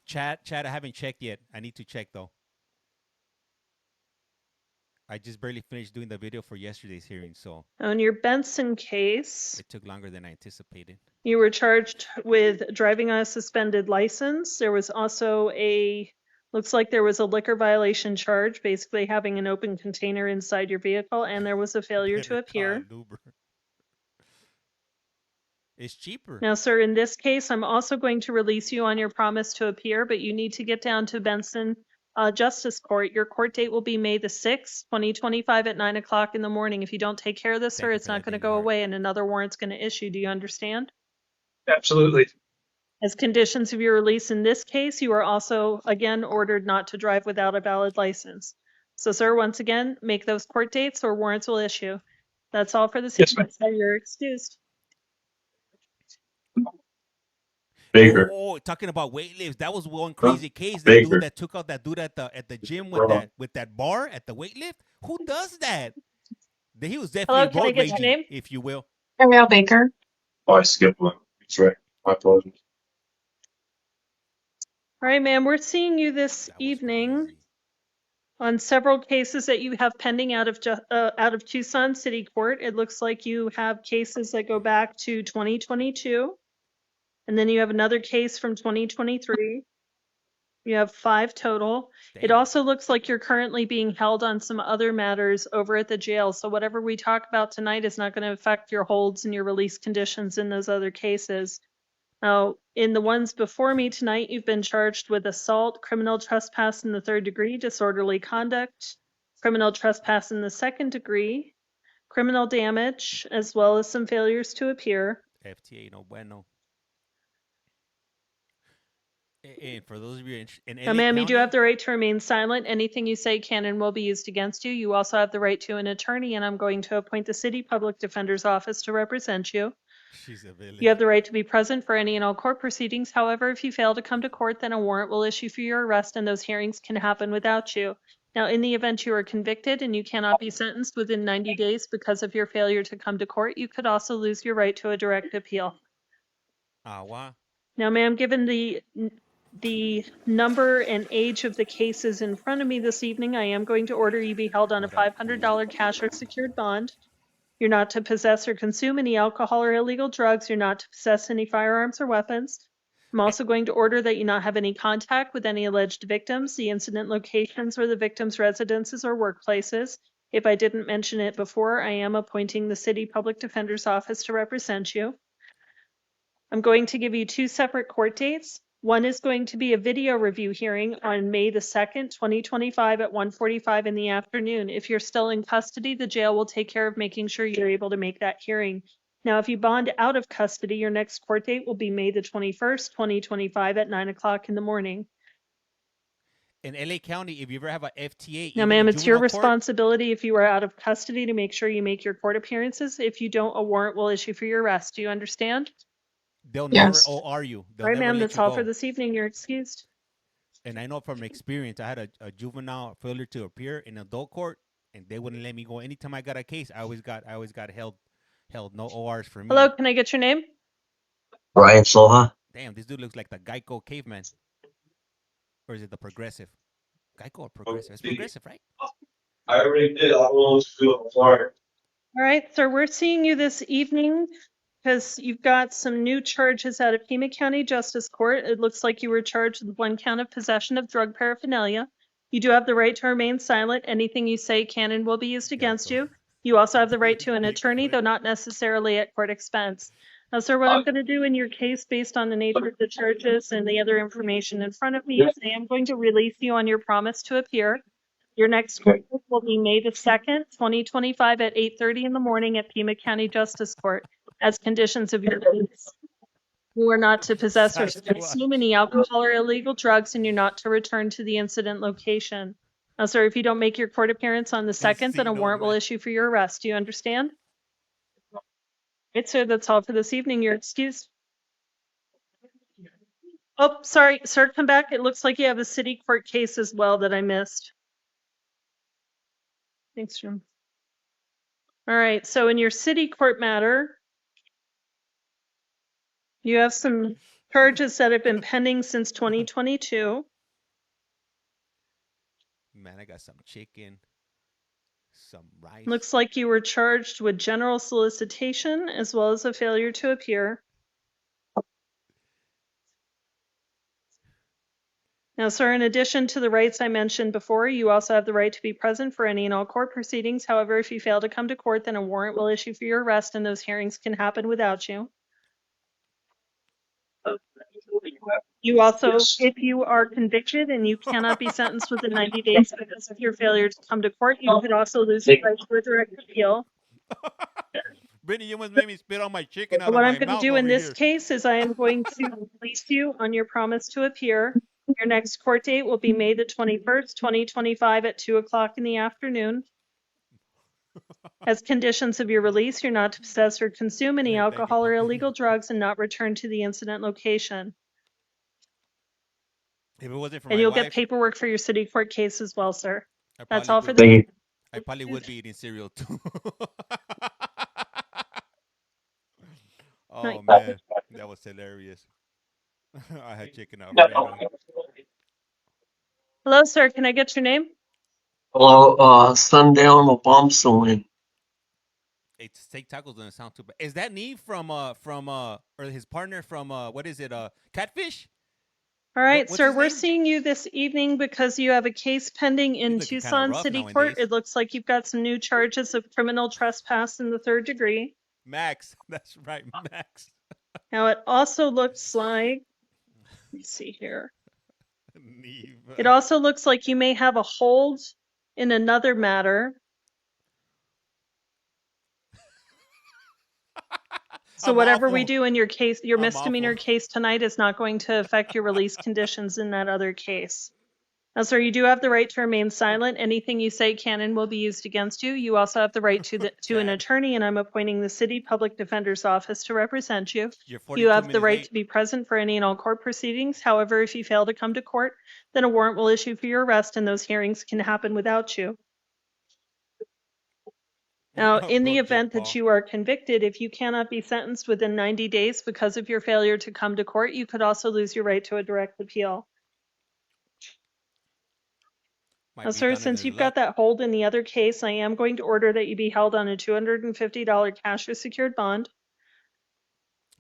Chat, I haven't checked yet. I need to check though. I just barely finished doing the video for yesterday's hearing, so On your Benson case, it took longer than I anticipated. you were charged with driving on a suspended license. There was also looks like there was a liquor violation charge, basically having an open container inside your vehicle, and there was a failure to Better call appear. an Uber. It's cheaper. Now, sir, in this case, I'm also going to release you on your promise to appear, but you need to get down to Benson Justice Court. Your court date will be May the 6th, 2025 at 9 o'clock in the morning. If you don't take care of this, Thank sir, you it's for not that, going to David go Hart. away and another warrant's going to issue. Do you understand? Absolutely. As conditions of your release in this case, you are also, again, ordered not to drive without a valid license. So, sir, once again, make those court dates or warrants will issue. That's all for this Yes, evening, sir. You're excused. Baker. Oh, talking about weight lifts. That was one Huh? crazy case. That Baker. dude that took out that dude at the gym with Bro. that bar at the weight lift. Who does that? He was Hello, definitely can I road get your raging, name? if you will. Ariel Baker. Oh, I skipped one. That's right. My apologies. All right, ma'am, we're seeing you this That was evening crazy. on several cases that you have pending out of Tucson City Court. It looks like you have cases that go back to 2022, and then you have another case from 2023. You have 5 total. It Damn. also looks like you're currently being held on some other matters over at the jail. So whatever we talk about tonight is not going to affect your holds and your release conditions in those other cases. Now, in the ones before me tonight, you've been charged with assault, criminal trespass in the 3rd degree, disorderly conduct, criminal trespass in the 2nd degree, criminal damage, as well as some failures to appear. FTA no bueno. And for those of you in Now, LA ma'am, you do County, have the right to remain silent. Anything you say can and will be used against you. You also have the right to an attorney, and I'm going to appoint the City Public Defender's Office to represent you. she's a villain. You have the right to be present for any and all court proceedings. However, if you fail to come to court, then a warrant will issue for your arrest, and those hearings can happen without you. Now, in the event you are convicted and you cannot be sentenced within 90 days because of your failure to come to court, you could also lose your right to a direct appeal. Why? Now, ma'am, given the number and age of the cases in front of me this evening, I am going to order you be held on a $500 cash or secured bond. You're not to possess or consume any alcohol or illegal drugs. You're not to possess any firearms or weapons. I'm also going to order that you not have any contact with any alleged victims, the incident locations, or the victims' residences or workplaces. If I didn't mention it before, I am appointing the City Public Defender's Office to represent you. I'm going to give you 2 separate court dates. One is going to be a video review hearing on May the 2nd, 2025 at 1:45 in the afternoon. If you're still in custody, the jail will take care of making sure you're able to make that hearing. Now, if you bond out of custody, your next court date will be May the 21st, 2025 at 9 o'clock in the morning. In LA County, if you ever have a FTA, Now, even ma'am, in it's your juvenile court, responsibility if you are out of custody to make sure you make your court appearances. If you don't, a warrant will issue for your arrest. Do you understand? they'll Yes. never OR you. They'll All right, never ma'am, let that's you all go. for this evening. You're excused. And I know from experience, I had a juvenile failure to appear in adult court, and they wouldn't let me go. Anytime I got a case, I always got held. No ORs for me. Hello, can I get your name? Brian Soha. Damn, this dude looks like the Geico caveman. Or is it the Progressive? Geico or Progressive? It's Progressive, right? I already did. I don't know what to do on the floor. All right, sir, we're seeing you this evening because you've got some new charges out of Pima County Justice Court. It looks like you were charged with 1 count of possession of drug paraphernalia. You do have the right to remain silent. Anything you say can and will be used against you. You also have the right to an attorney, though not necessarily at court expense. Now, sir, what I'm going to do in your case, based on the nature of the charges and the other information in front of me, is I am going to release you on your promise to appear. Your next court date will be May the 2nd, 2025 at 8:30 in the morning at Pima County Justice Court. As conditions of your release, you are not to possess or consume any alcohol or illegal drugs, and you're not to return to the incident location. Now, sir, if you don't make your court appearance on the 2nd, then a warrant will issue for your arrest. Do you understand? Right, sir, that's all for this evening. You're excused. Oh, sorry, sir, come back. It looks like you have a city court case as well that I missed. Thanks, Jim. All right, so in your city court matter, you have some charges that have been pending since 2022. Man, I got some chicken, some rice. Looks like you were charged with general solicitation as well as a failure to appear. Now, sir, in addition to the rights I mentioned before, you also have the right to be present for any and all court proceedings. However, if you fail to come to court, then a warrant will issue for your arrest, and those hearings can happen without you. You also, if you are convicted and you cannot be sentenced within 90 days because of your failure to come to court, you could also lose your right to a direct appeal. Brittany, you almost made me spit on my chicken out What of I'm my going to mouth do in over this here. case is I am going to release you on your promise to appear. Your next court date will be May the 21st, 2025 at 2 o'clock in the afternoon. As conditions of your release, you're not to possess or consume any Thank you, alcohol or pumpkin. illegal drugs and not return to the incident location. If it wasn't for And my you'll get wife, paperwork for your city court case as well, sir. I That's probably all for would. the Thank you. I probably would be eating cereal too. Oh man, that was hilarious. I had chicken Alfredo. Hello, sir. Can I get your name? Hello, Sundown Obamsawin. Hey, steak tacos doesn't sound too bad. Is that Neve from or his partner from what is it? Catfish? All right, What's sir. his We're name? seeing you this evening because you have a case pending in He's looking kinda Tucson rough City nowadays. Court. It looks like you've got some new charges of criminal trespass in the 3rd degree. Max. That's right, Max. Now, it also looks like, let me see here. Neve. It also looks like you may have a hold in another matter. So I'm whatever we awful. do in your case, your I'm misdemeanor awful. case tonight is not going to affect your release conditions in that other case. Now, sir, you do have the right to remain silent. Anything you say can and will be used against you. You also have the right to an Chad, attorney, and I'm appointing the city public defender's office to represent you. you're You 42 have the minutes right late. to be present for any and all court proceedings. However, if you fail to come to court, then a warrant will issue for your arrest, and those hearings can happen without you. Now, in the Bro, event Jake that Paul. you are convicted, if you cannot be sentenced within 90 days because of your failure to come to court, you could also lose your right to a direct appeal. Might Now, be sir, down in since his you've got luck. that hold in the other case, I am going to order that you be held on a $250 cash or secured bond.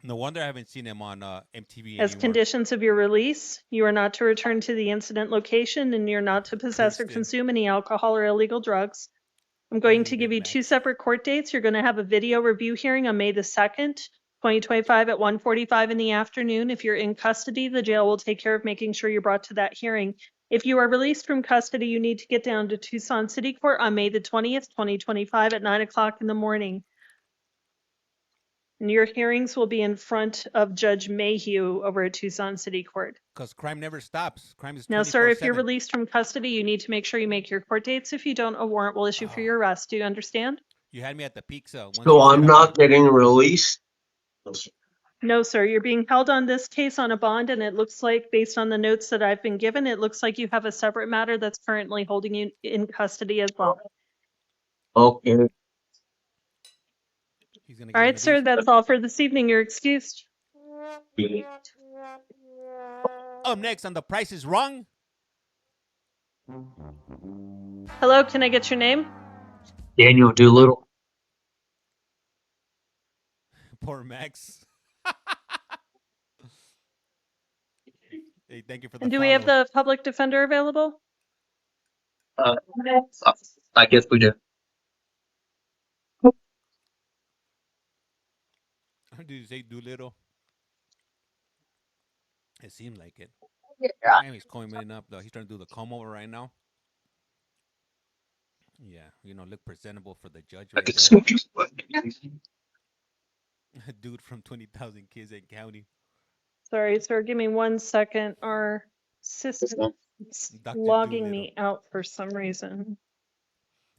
No wonder I haven't seen him on MTV As anymore. conditions of your release, you are not to return to the incident location, and you're not to possess or Kristen. consume any alcohol or illegal drugs. I'm going to Leave give it, you Max. 2 separate court dates. You're going to have a video review hearing on May the 2nd, 2025 at 1:45 in the afternoon. If you're in custody, the jail will take care of making sure you're brought to that hearing. If you are released from custody, you need to get down to Tucson City Court on May the 20th, 2025 at 9 o'clock in the morning. And your hearings will be in front of Judge Mayhew over at Tucson City Court. Because crime never stops. Crime is 24/7. Now, sir, if you're released from custody, you need to make sure you make your court dates. If you don't, a warrant will issue for your arrest. Do you understand? You had me at the pizza. Once So you said I'm not getting released? No, sir. You're being held on this case on a bond, and it looks like, based on the notes that I've been given, it looks like you have a separate matter that's currently holding you in custody as well. Okay. he's gonna All get one right, of sir. these. That's all for this evening. You're excused. Up next on The Price is Wrong. Hello, can I get your name? Daniel Doolittle. Poor Max. Hey, thank you for the And do follow. we have the public defender available? I guess we do. Did you say Doolittle? It seemed like it. Yeah. Damn, he's combing up though. He's trying to do the comb over right now. Yeah, look presentable for the judge right there. Dude from 20,000 Kids and County. Sorry, sir. Give me 1 second. Our system is Dr. logging Doolittle. me out for some reason.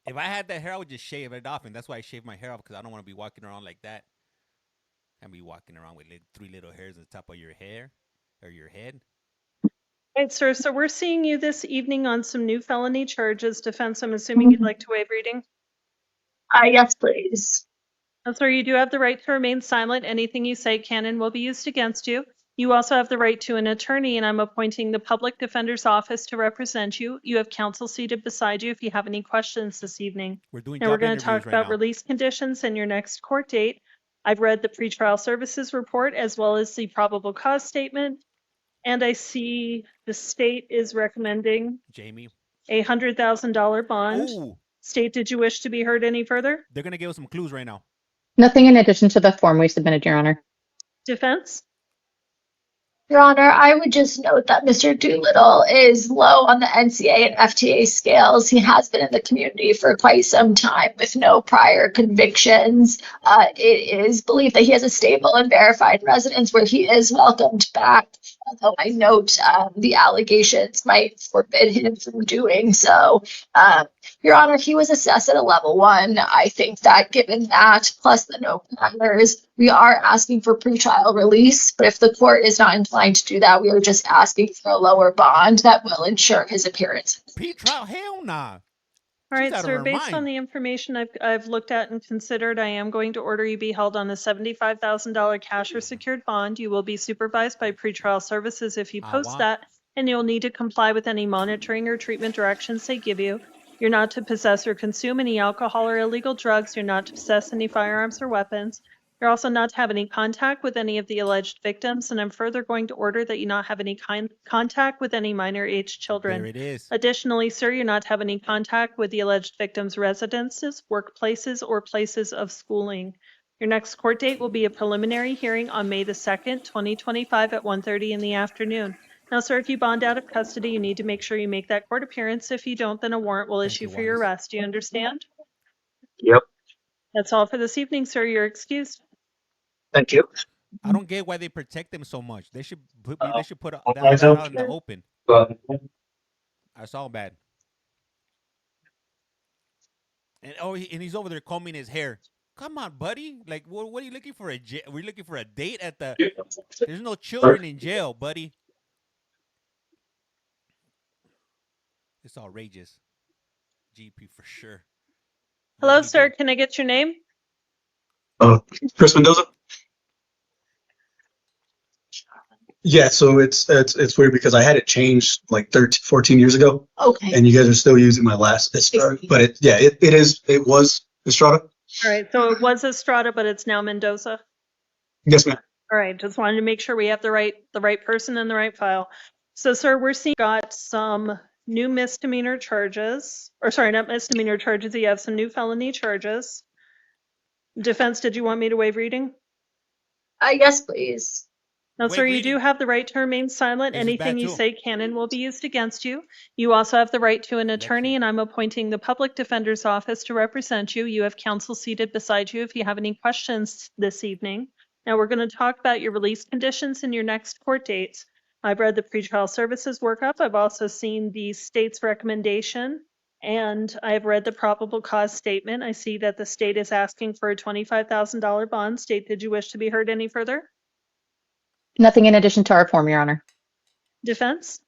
If I had that hair, I would just shave it off, and that's why I shave my hair off because I don't want to be walking around like that. I'd be walking around with 3 little hairs on the top of your hair or your head. All right, sir. So we're seeing you this evening on some new felony charges. Defense, I'm assuming you'd like to waive reading. Yes, please. Sir, you do have the right to remain silent. Anything you say can and will be used against you. You also have the right to an attorney, and I'm appointing the Public Defender's Office to represent you. You have counsel seated beside you if you have any questions this evening. We're doing Now we're job going to interviews talk right about now. release conditions and your next court date. I've read the pretrial services report as well as the probable cause statement, and I see the state is recommending Jamie. a $100,000 bond. Oh, State, did you wish to be heard any further? they're going to give us some clues right now. Nothing in addition to the form we submitted, Your Honor. Defense? Your Honor, I would just note that Mr. Doolittle is low on the NCA and FTA scales. He has been in the community for quite some time with no prior convictions. It is believed that he has a stable and verified residence where he is welcomed back, although I note the allegations might forbid him from doing so. Your Honor, he was assessed at a level 1. I think that given that, plus the no priors, we are asking for pretrial release, but if the court is not inclined to do that, we are just asking for a lower bond that will ensure his appearance. P-trial? Hell nah. All right, She's out of sir, her based on mind. the information I've looked at and considered, I am going to order you be held on a $75,000 cash or secured bond. You will be supervised by pretrial services if you post that, and you'll need to comply with any monitoring or treatment directions they give you. You're not to possess or consume any alcohol or illegal drugs. You're not to possess any firearms or weapons. You're also not to have any contact with any of the alleged victims, and I'm further going to order that you not have any contact with any minor-aged children. There it is. Additionally, sir, you're not to have any contact with the alleged victims' residences, workplaces, or places of schooling. Your next court date will be a preliminary hearing on May the 2nd, 2025 at 1:30 in the afternoon. Now, sir, if you bond out of custody, you need to make sure you make that court appearance. If you don't, then a warrant will issue for your arrest. Do you understand? Yep. That's all for this evening, sir. You're excused. Thank you. I don't get why they protect them so much. They should put that myself. out in the open. But That's all bad. And he's over there combing his hair. Come on, buddy. Like, what are you looking for? We're looking for a date at the. There's no children in jail, buddy. It's outrageous. GP for sure. Hello, sir. Can I get your name? Chris Mendoza. Yeah, so it's weird because I had it changed like 14 years ago, Okay. and you guys are still using my last Estrada. But it was Estrada. All right. So it was Estrada, but it's now Mendoza. Yes, ma'am. All right. Just wanted to make sure we have the right person in the right file. So, sir, we're seeing got some new misdemeanor charges, or sorry, not misdemeanor charges. You have some new felony charges. Defense, did you want me to waive reading? Yes, please. No, Waive sir, you reading. do have the right to remain silent. This is Anything bad, you too. say can and will be used against you. You also have the right to an attorney, and I'm appointing the Public Defender's Office to represent you. You have counsel seated beside you if you have any questions this evening. Now we're going to talk about your release conditions and your next court dates. I've read the pretrial services workup. I've also seen the state's recommendation, and I've read the probable cause statement. I see that the state is asking for a $25,000 bond. State, did you wish to be heard any further? Nothing in addition to our form, Your Honor. Defense?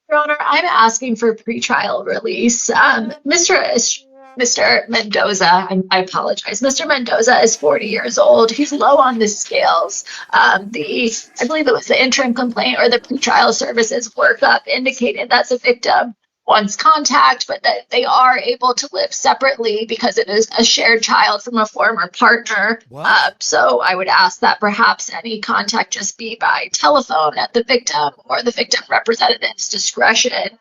Your Honor, I'm asking for pretrial release. Mr. Mendoza, I apologize. Mr. Mendoza is 40 years old. He's low on the scales. I believe it was the interim complaint or the pretrial services workup indicated that the victim wants contact, but that they are able to live separately because it is a shared child from a former partner. So I would ask that perhaps any contact just be by telephone at the victim or the victim representative's discretion.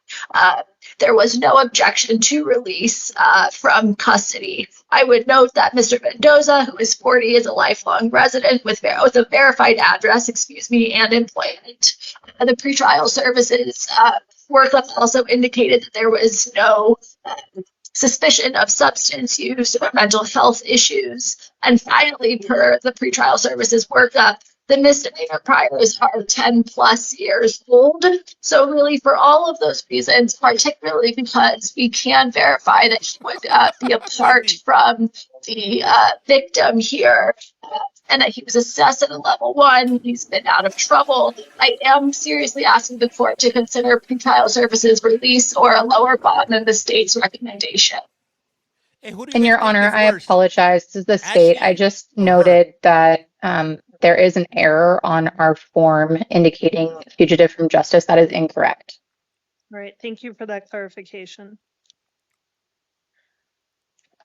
There was no objection to release from custody. I would note that Mr. Mendoza, who is 40, is a lifelong resident with a verified address, and employment. The pretrial services workup also indicated that there was no suspicion of substance use or mental health issues. And finally, per the pretrial services workup, the misdemeanor priors are 10 plus years old. So really for all of those reasons, particularly because we can verify that he would be apart from the victim here, and that he was assessed at a level 1, he's been out of trouble, I am seriously asking the court to consider pretrial services release or a lower bond than the state's recommendation. Hey, who do you In guys your think honor, is I worse, apologize to the state. I Ashley just or her? noted that there is an error on our form indicating fugitive from justice. That is incorrect. All right, thank you for that clarification.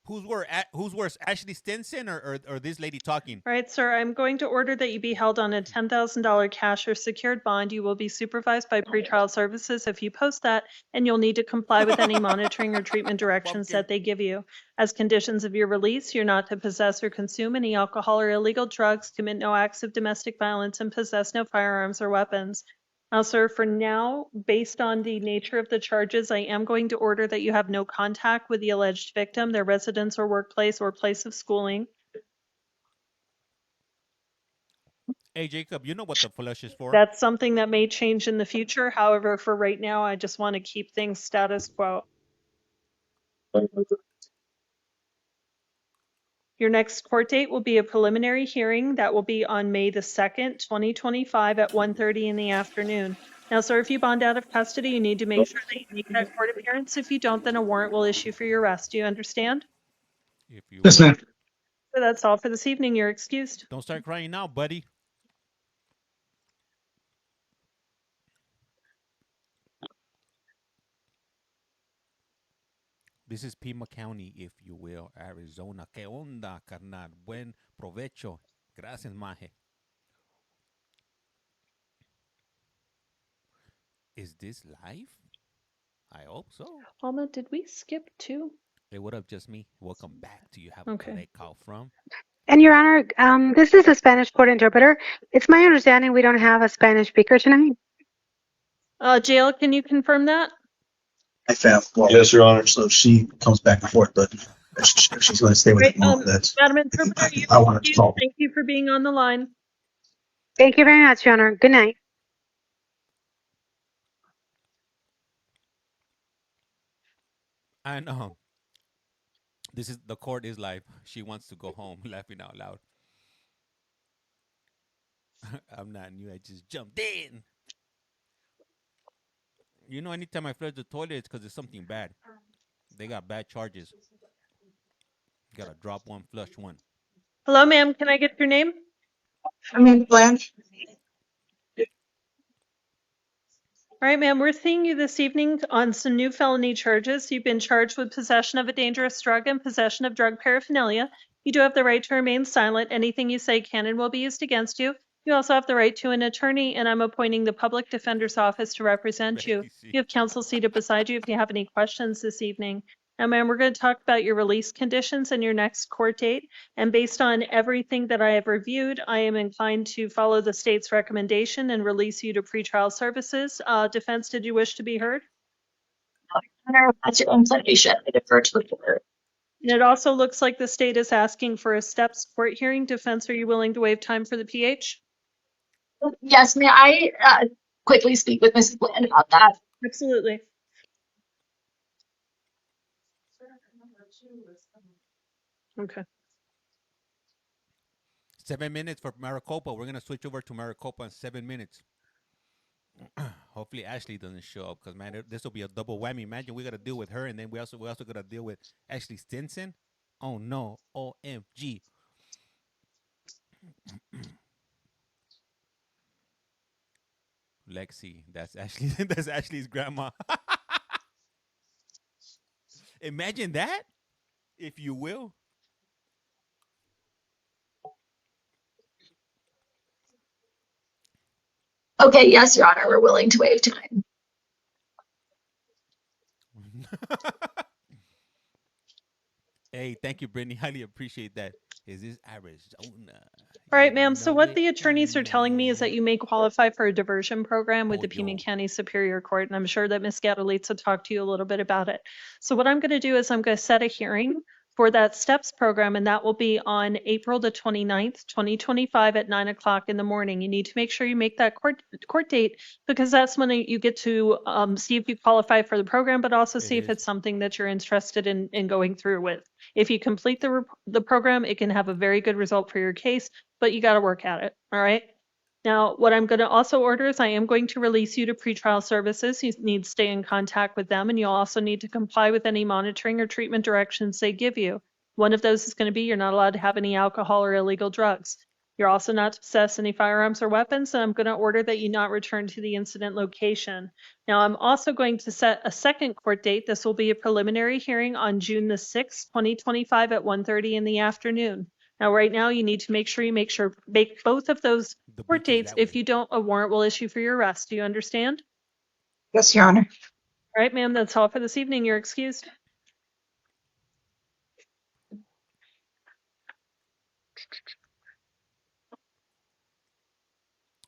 Who's worse, Ashley Stinson or this lady talking? All right, sir, I'm going to order that you be held on a $10,000 cash or secured bond. You will be supervised by pretrial services if you post that, and you'll need to comply with any monitoring or treatment directions Pumpkin. that they give you. As conditions of your release, you're not to possess or consume any alcohol or illegal drugs, commit no acts of domestic violence, and possess no firearms or weapons. Now, sir, for now, based on the nature of the charges, I am going to order that you have no contact with the alleged victim, their residence or workplace or place of schooling. Hey, Jacob, you know what the flush is for? That's something that may change in the future. However, for right now, I just want to keep things status quo. Your next court date will be a preliminary hearing that will be on May the 2nd, 2025 at 1:30 in the afternoon. Now, sir, if you bond out of custody, you need to make sure that you make that court appearance. If you don't, then a warrant will issue for your arrest. Do you understand? If you Yes, will. ma'am. So that's all for this evening. You're excused. Don't start crying now, buddy. This is Pima County, if you will, Arizona. ¿Qué onda, carnal? Buen provecho. Gracias, maje. Is this live? I hope so. Alma, did we skip 2? Hey, what up, just me? Welcome back to You Have a Okay. Collect Call from. And Your Honor, this is a Spanish court interpreter. It's my understanding we don't have a Spanish speaker tonight. Jail, can you confirm that? I found. Well, Yes, Your Honor. so she comes back and forth, but if she's going to stay with Great. the mom, that's. Madam Interpreter, you I wanted to talk. thank you for being on the line. Thank you very much, Your Honor. Good night. I know. The court is live. She wants to go home, laughing out loud. I'm not new. I just jumped in. You know, anytime I flush the toilet, it's because it's something bad. They got bad charges. Gotta drop one, flush one. Hello, ma'am. Can I get your name? Amanda Blanche. All right, ma'am, we're seeing you this evening on some new felony charges. You've been charged with possession of a dangerous drug and possession of drug paraphernalia. You do have the right to remain silent. Anything you say can and will be used against you. You also have the right to an attorney, and I'm appointing the public defender's office to represent you. You have counsel seated beside you if you have any questions this evening. Now, ma'am, we're going to talk about your release conditions and your next court date. And based on everything that I have reviewed, I am inclined to follow the state's recommendation and release you to pretrial services. Defense, did you wish to be heard? That's your inclination. I defer to the court. And it also looks like the state is asking for a steps court hearing. Defense, are you willing to waive time for the PH? Yes, may I quickly speak with Mrs. Bland about that? Absolutely. Okay. 7 minutes for Maricopa. We're gonna switch over to Maricopa in 7 minutes. Hopefully Ashley doesn't show up because man, this will be a double whammy. Imagine we gotta deal with her and then we also gotta deal with Ashley Stinson. Oh no, OMG. Lexi, that's Ashley. That's Ashley's grandma. Imagine that, if you will. Okay, yes, Your Honor, we're willing to waive time. Hey, thank you, Brittany. Highly appreciate that. Is this Arizona? All right, ma'am. So what the attorneys are telling me is that you may qualify for a diversion program with the Pima County Superior Court, and I'm sure that Ms. Gadalitza talked to you a little bit about it. So what I'm going to do is I'm going to set a hearing for that STEPS program, and that will be on April the 29th, 2025 at 9 o'clock in the morning. You need to make sure you make that court date because that's when you get to see if you qualify for the program, but also see if it's something that you're interested in going through with. If you complete the program, it can have a very good result for your case, but you got to work at it. All right. Now, what I'm going to also order is I am going to release you to pretrial services. You need to stay in contact with them, and you'll also need to comply with any monitoring or treatment directions they give you. One of those is going to be you're not allowed to have any alcohol or illegal drugs. You're also not to possess any firearms or weapons, and I'm going to order that you not return to the incident location. Now, I'm also going to set a second court date. This will be a preliminary hearing on June the 6th, 2025 at 1:30 in the afternoon. Now, right now, you need to make both of those court dates. If you don't, a warrant will issue for your arrest. Do you understand? Yes, Your Honor. All right, ma'am, that's all for this evening. You're excused.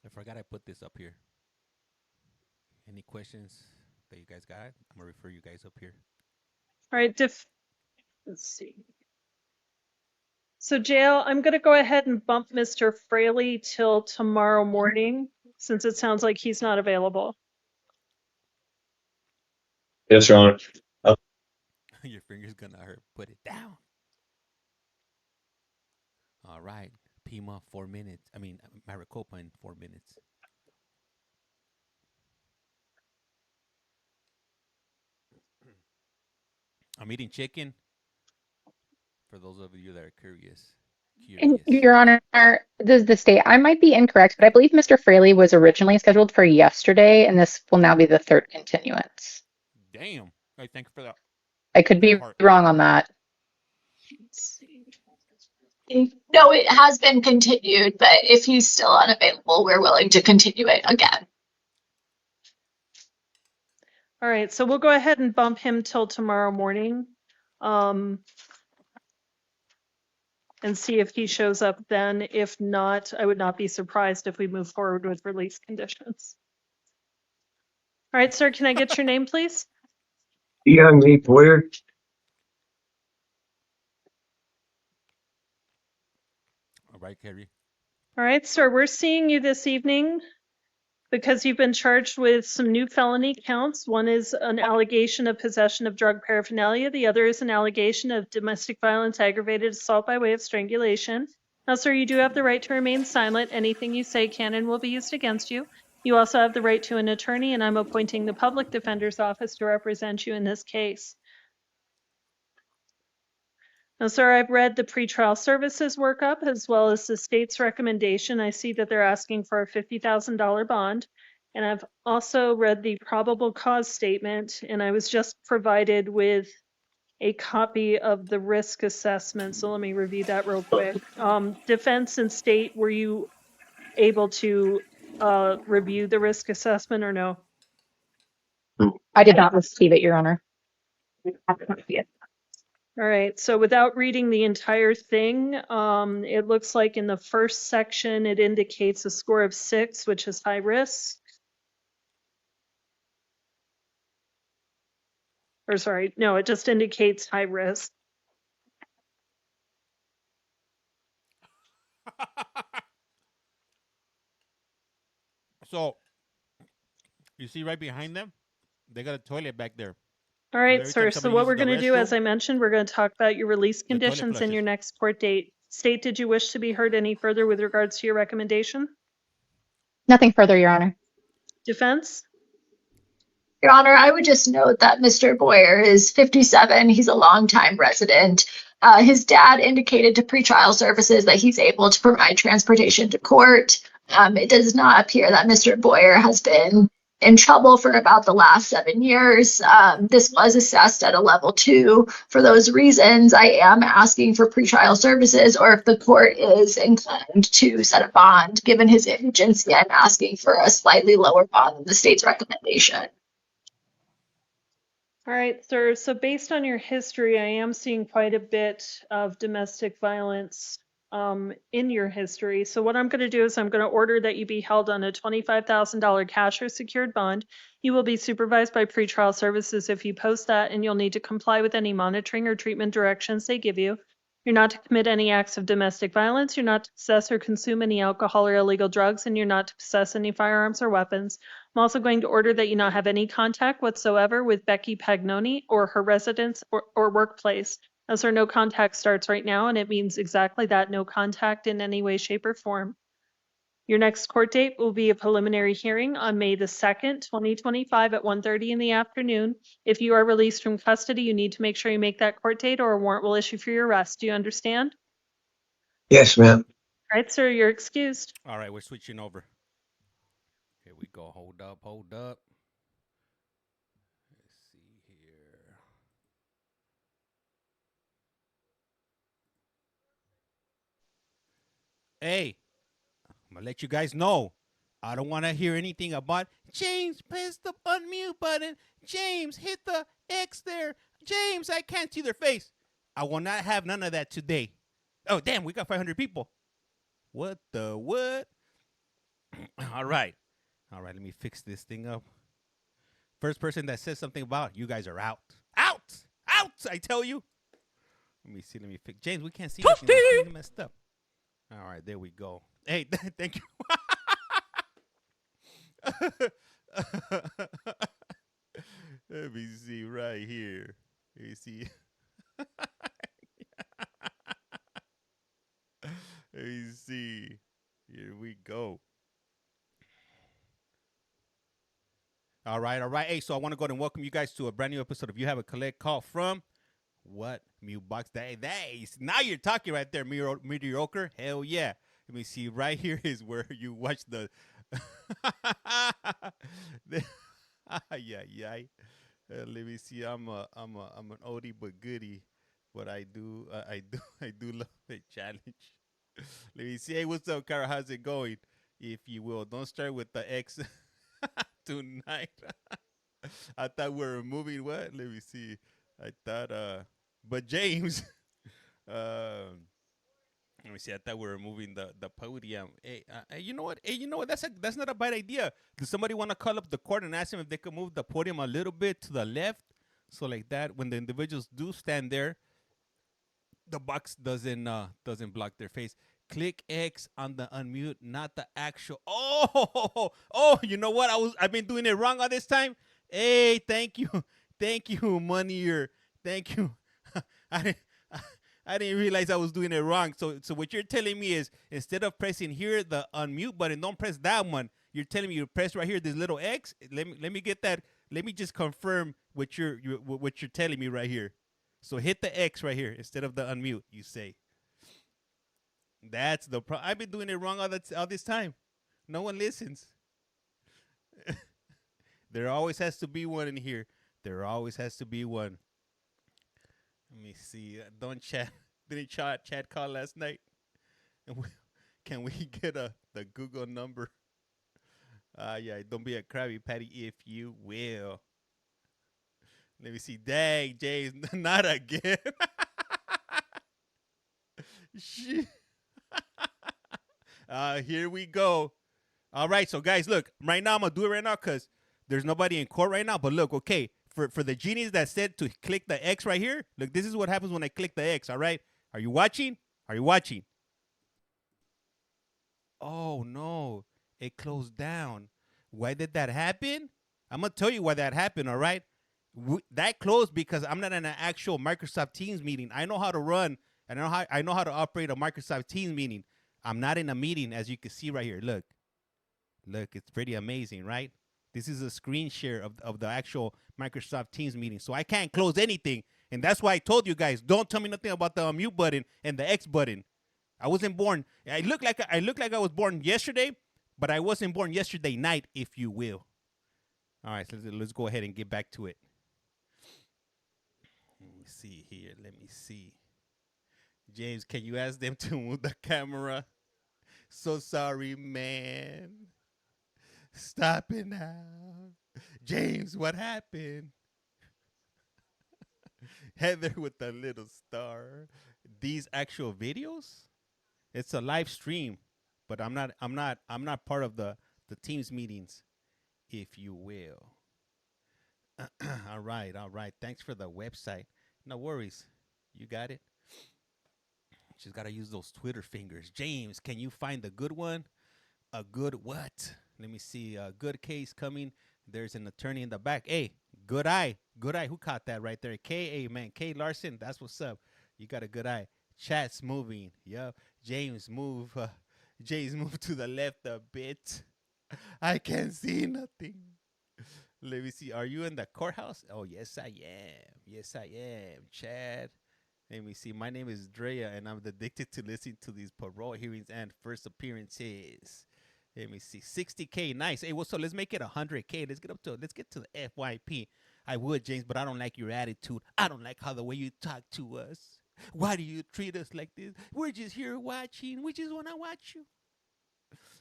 I forgot I put this up here. Any questions that you guys got? I'm gonna refer you guys up here. All right, let's see. So jail, I'm going to go ahead and bump Mr. Fraley till tomorrow morning, since it sounds like he's not available. Yes, Your Honor. Your finger's gonna hurt. Put it down. All right. Pima, 4 minutes. I mean, Maricopa in 4 minutes. I'm eating chicken. For those of you that are curious. And Your Honor, the state, I might be incorrect, but I believe Mr. Fraley was originally scheduled for yesterday, and this will now be the third continuance. Damn. Hey, thank you for that. I could be wrong on that. No, it has been continued, but if he's still unavailable, we're willing to continue it again. All right, so we'll go ahead and bump him till tomorrow morning. And see if he shows up then. If not, I would not be surprised if we move forward with release conditions. All right, sir, can I get your name, please? Young Lee Boyer. All right, Carrie. All right, sir, we're seeing you this evening because you've been charged with some new felony counts. One is an allegation of possession of drug paraphernalia. The other is an allegation of domestic violence, aggravated assault by way of strangulation. Now, sir, you do have the right to remain silent. Anything you say can and will be used against you. You also have the right to an attorney, and I'm appointing the public defender's office to represent you in this case. Now, sir, I've read the pretrial services workup as well as the state's recommendation. I see that they're asking for a $50,000 bond. And I've also read the probable cause statement, and I was just provided with a copy of the risk assessment. So let me review that real quick. Defense and state, were you able to review the risk assessment or no? I did not receive it, Your Honor. All right, so without reading the entire thing, it looks like in the first section, it indicates a score of 6, which is high risk. Or sorry, no, it just indicates high risk. So, you see right behind them? They got a toilet back there. All right, sir. So what we're going to do, as I mentioned, we're going to talk about your release conditions and your next court date. State, did you wish to be heard any further with regards to your recommendation? Nothing further, Your Honor. Defense? Your Honor, I would just note that Mr. Boyer is 57. He's a longtime resident. His dad indicated to pretrial services that he's able to provide transportation to court. It does not appear that Mr. Boyer has been in trouble for about the last 7 years. This was assessed at a level 2. For those reasons, I am asking for pretrial services, or if the court is inclined to set a bond, given his indigency, I'm asking for a slightly lower bond than the state's recommendation. All right, sir. So based on your history, I am seeing quite a bit of domestic violence in your history. So what I'm going to do is I'm going to order that you be held on a $25,000 cash or secured bond. You will be supervised by pretrial services if you post that, and you'll need to comply with any monitoring or treatment directions they give you. You're not to commit any acts of domestic violence. You're not to possess or consume any alcohol or illegal drugs, and you're not to possess any firearms or weapons. I'm also going to order that you not have any contact whatsoever with Becky Pagnoni or her residence or workplace. As our no contact starts right now, and it means exactly that, no contact in any way, shape, or form. Your next court date will be a preliminary hearing on May the 2nd, 2025 at 1:30 in the afternoon. If you are released from custody, you need to make sure you make that court date or a warrant will issue for your arrest. Do you understand? Yes, ma'am. All right, sir, you're excused. All right, we're switching over. Here we go. Hold up, hold up. Let's see here. Hey, I'm gonna let you guys know. I don't want to hear anything about James, press the unmute button. James, hit the X there. James, I can't see their face. I will not have none of that today. Oh, damn, we got 500 people. What the what? All right. All right, let me fix this thing up. First person that says something about you guys are out. Out! Out! I tell you. Let me see. Let me fix. James, we can't see anything. It's messed up. All right, there we go. Hey, thank you. Let me see right here. Let me see. Let me see. Here we go. All right, all right. Hey, so I want to go ahead and welcome you guys to a brand new episode of You Have a Collect Call from what? Mute Box. Now you're talking right there, mediocre. Hell yeah. Let me see. Right here is where you watch the. Yeah. Let me see. I'm an oldie but goodie, but I do love the challenge. Let me see. Hey, what's up, Kara? How's it going? If you will, don't start with the X tonight. I thought we were moving. What? Let me see. I thought but James, let me see. I thought we were moving the podium. Hey, you know what? Hey, you know what? That's not a bad idea. Does somebody want to call up the court and ask them if they could move the podium a little bit to the left, so like that, when the individuals do stand there, the box doesn't block their face. Click X on the unmute, not the actual. Oh, you know what? I've been doing it wrong all this time. Hey, thank you, Moneyer. Thank you. I didn't, I didn't realize I was doing it wrong. So what you're telling me is instead of pressing here the unmute button, don't press that one. You're telling me you press right here this little X. Let me get that. Let me just confirm what you're telling me right here. So hit the X right here instead of the unmute. You say. That's the problem. I've been doing it wrong all this time. No one listens. There always has to be one in here. There always has to be one. Let me see. Don't chat. Didn't chat call last night. And can we get the Google number? Yeah. Don't be a Krabby Patty, if you will. Let me see. Dang, James, not again. Shit. Here we go. All right, so guys, look. Right now, I'm gonna do it right now because there's nobody in court right now. But look, okay, for the genies that said to click the X right here, look, this is what happens when I click the X. All right, are you watching? Are you watching? Oh no, it closed down. Why did that happen? I'm gonna tell you why that happened. All right, that closed because I'm not in an actual Microsoft Teams meeting. I know how to run. I know how to operate a Microsoft Teams meeting. I'm not in a meeting, as you can see right here. Look, it's pretty amazing, right? This is a screen share of the actual Microsoft Teams meeting, so I can't close anything, and that's why I told you guys don't tell me nothing about the mute button and the X button. I wasn't born. I look like I was born yesterday, but I wasn't born yesterday night, if you will. All right, so let's go ahead and get back to it. Let me see here. Let me see. James, can you ask them to move the camera? So sorry, man. Stop it now. James, what happened? Heather with the little star. These actual videos? It's a live stream, but I'm not part of the teams meetings, if you will. All right, all right. Thanks for the website. No worries. You got it. Just gotta use those Twitter fingers. James, can you find a good one? A good what? Let me see. A good case coming. There's an attorney in the back. Hey, good eye. Good eye. Who caught that right there? K. A man. K. Larson. That's what's up. You got a good eye. Chat's moving. Yep. James, move. James, move to the left a bit. I can't see nothing. Let me see. Are you in the courthouse? Oh, yes, I am. Yes, I am. Chad. Let me see. My name is Drea, and I'm addicted to listening to these parole hearings and first appearances. Let me see. 60K. Nice. Hey, well, so let's make it 100K. Let's get to the FYP. I would, James, but I don't like your attitude. I don't like how the way you talk to us. Why do you treat us like this? We're just here watching. We just want to watch you.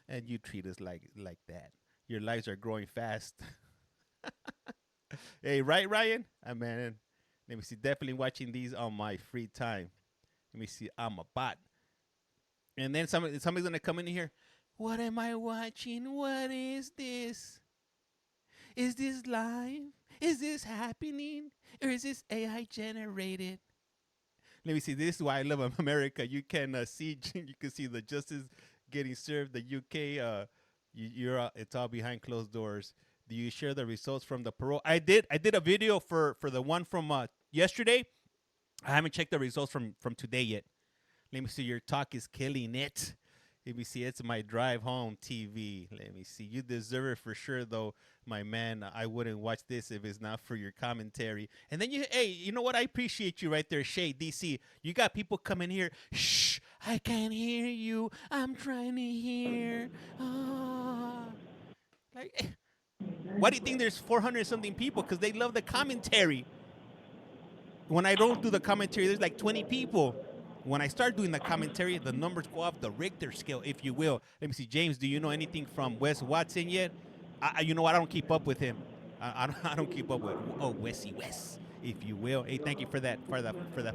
And you treat us like that. Your lives are growing fast. Hey, right, Ryan? Man, let me see. Definitely watching these on my free time. Let me see. I'm a bot. And then somebody's going to come in here. What am I watching? What is this? Is this live? Is this happening? Or is this AI generated? Let me see. This is why I love America. You can see the justice getting served. The UK, it's all behind closed doors. Do you share the results from the parole? I did a video for the one from yesterday. I haven't checked the results from today yet. Let me see. Your talk is killing it. Let me see. It's my drive home TV. Let me see. You deserve it for sure, though, my man. I wouldn't watch this if it's not for your commentary. And then you know what? I appreciate you right there, Shay DC. You got people coming here. Shh, I can't hear you. I'm trying to hear. Why do you think there's 400 something people? Because they love the commentary. When I don't do the commentary, there's like 20 people. When I start doing the commentary, the numbers go off the Richter scale, if you will. Let me see, James. Do you know anything from Wes Watson yet? You know what? I don't keep up with him. I don't keep up with Wesy Wes, if you will. Hey, thank you for that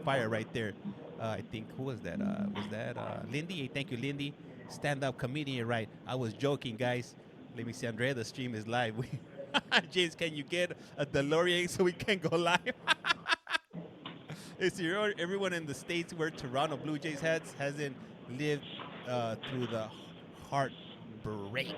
fire right there. I think who was that? Was that Lindy? Hey, thank you, Lindy. Stand-up comedian, right? I was joking, guys. Let me see, Andrea. The stream is live. James, can you get a DeLorean so we can go live? It's everyone in the States where Toronto Blue Jays hasn't lived through the heartbreak.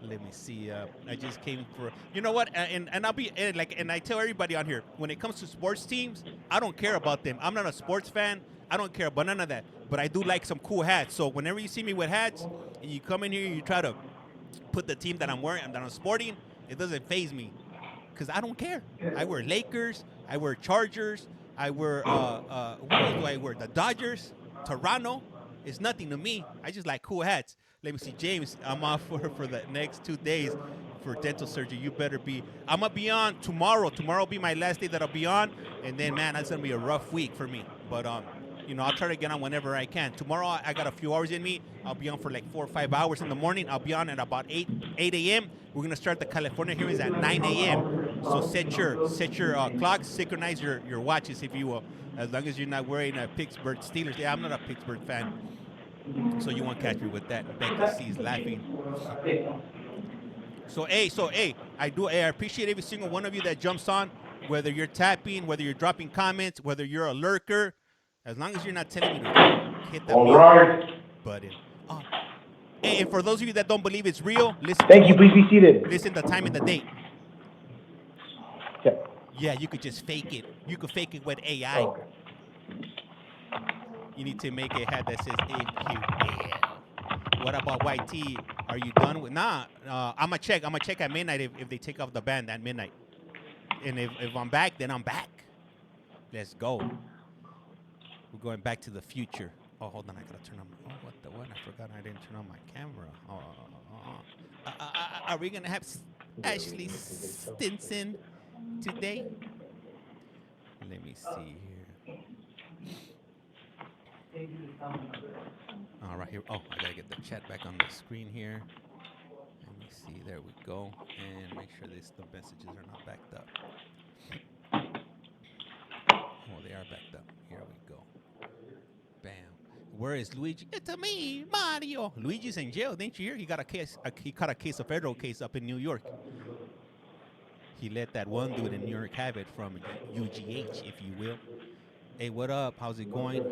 Let me see. I just came for, you know what? And I'll be and I tell everybody on here, when it comes to sports teams, I don't care about them. I'm not a sports fan. I don't care about none of that. But I do like some cool hats. So whenever you see me with hats and you come in here and you try to put the team that I'm wearing, that I'm sporting, it doesn't faze me. Because I don't care. I wear Lakers. I wear Chargers. I wear, who else do I wear? The Dodgers, Toronto. It's nothing to me. I just like cool hats. Let me see, James. I'm off for the next 2 days for dental surgery. You better be. I'm going to be on tomorrow. Tomorrow will be my last day that I'll be on. And then, man, that's going to be a rough week for me. But, I'll try to get on whenever I can. Tomorrow, I got a few hours in me. I'll be on for like 4 or 5 hours in the morning. I'll be on at about 8 a.m. We're going to start the California hearings at 9 a.m. So set your clocks, synchronize your watches, if you will, as long as you're not wearing a Pittsburgh Steelers. Yeah, I'm not a Pittsburgh fan, so you won't catch me with that. Becky C's laughing. So hey, I appreciate every single one of you that jumps on, whether you're tapping, whether you're dropping comments, whether you're a lurker, as long as you're not telling me to hit the mute button. And for those of you that don't believe it's real, listen. Thank you. Please be seated. Listen the time and the date. Okay. Yeah, you could just fake it. You could fake it with AI. Okay. You need to make a hat that says if you will. What about YT? Are you done with? Nah, I'm gonna check at midnight if they take off the ban at midnight. And if I'm back, then I'm back. Let's go. We're going back to the future. Oh, hold on, I gotta turn on. What? I forgot I didn't turn on my camera. Are we gonna have Ashley Stinson today? Let me see here. All right, here. Oh, I gotta get the chat back on the screen here. Let me see. There we go. And make sure the messages are not backed up. Oh, they are backed up. Here we go. Bam. Where is Luigi? It's me, Mario. Luigi's in jail. Didn't you hear? He got a case. He caught a federal case up in New York. He let that one dude in New York have it from UGH, if you will. Hey, what up? How's it going?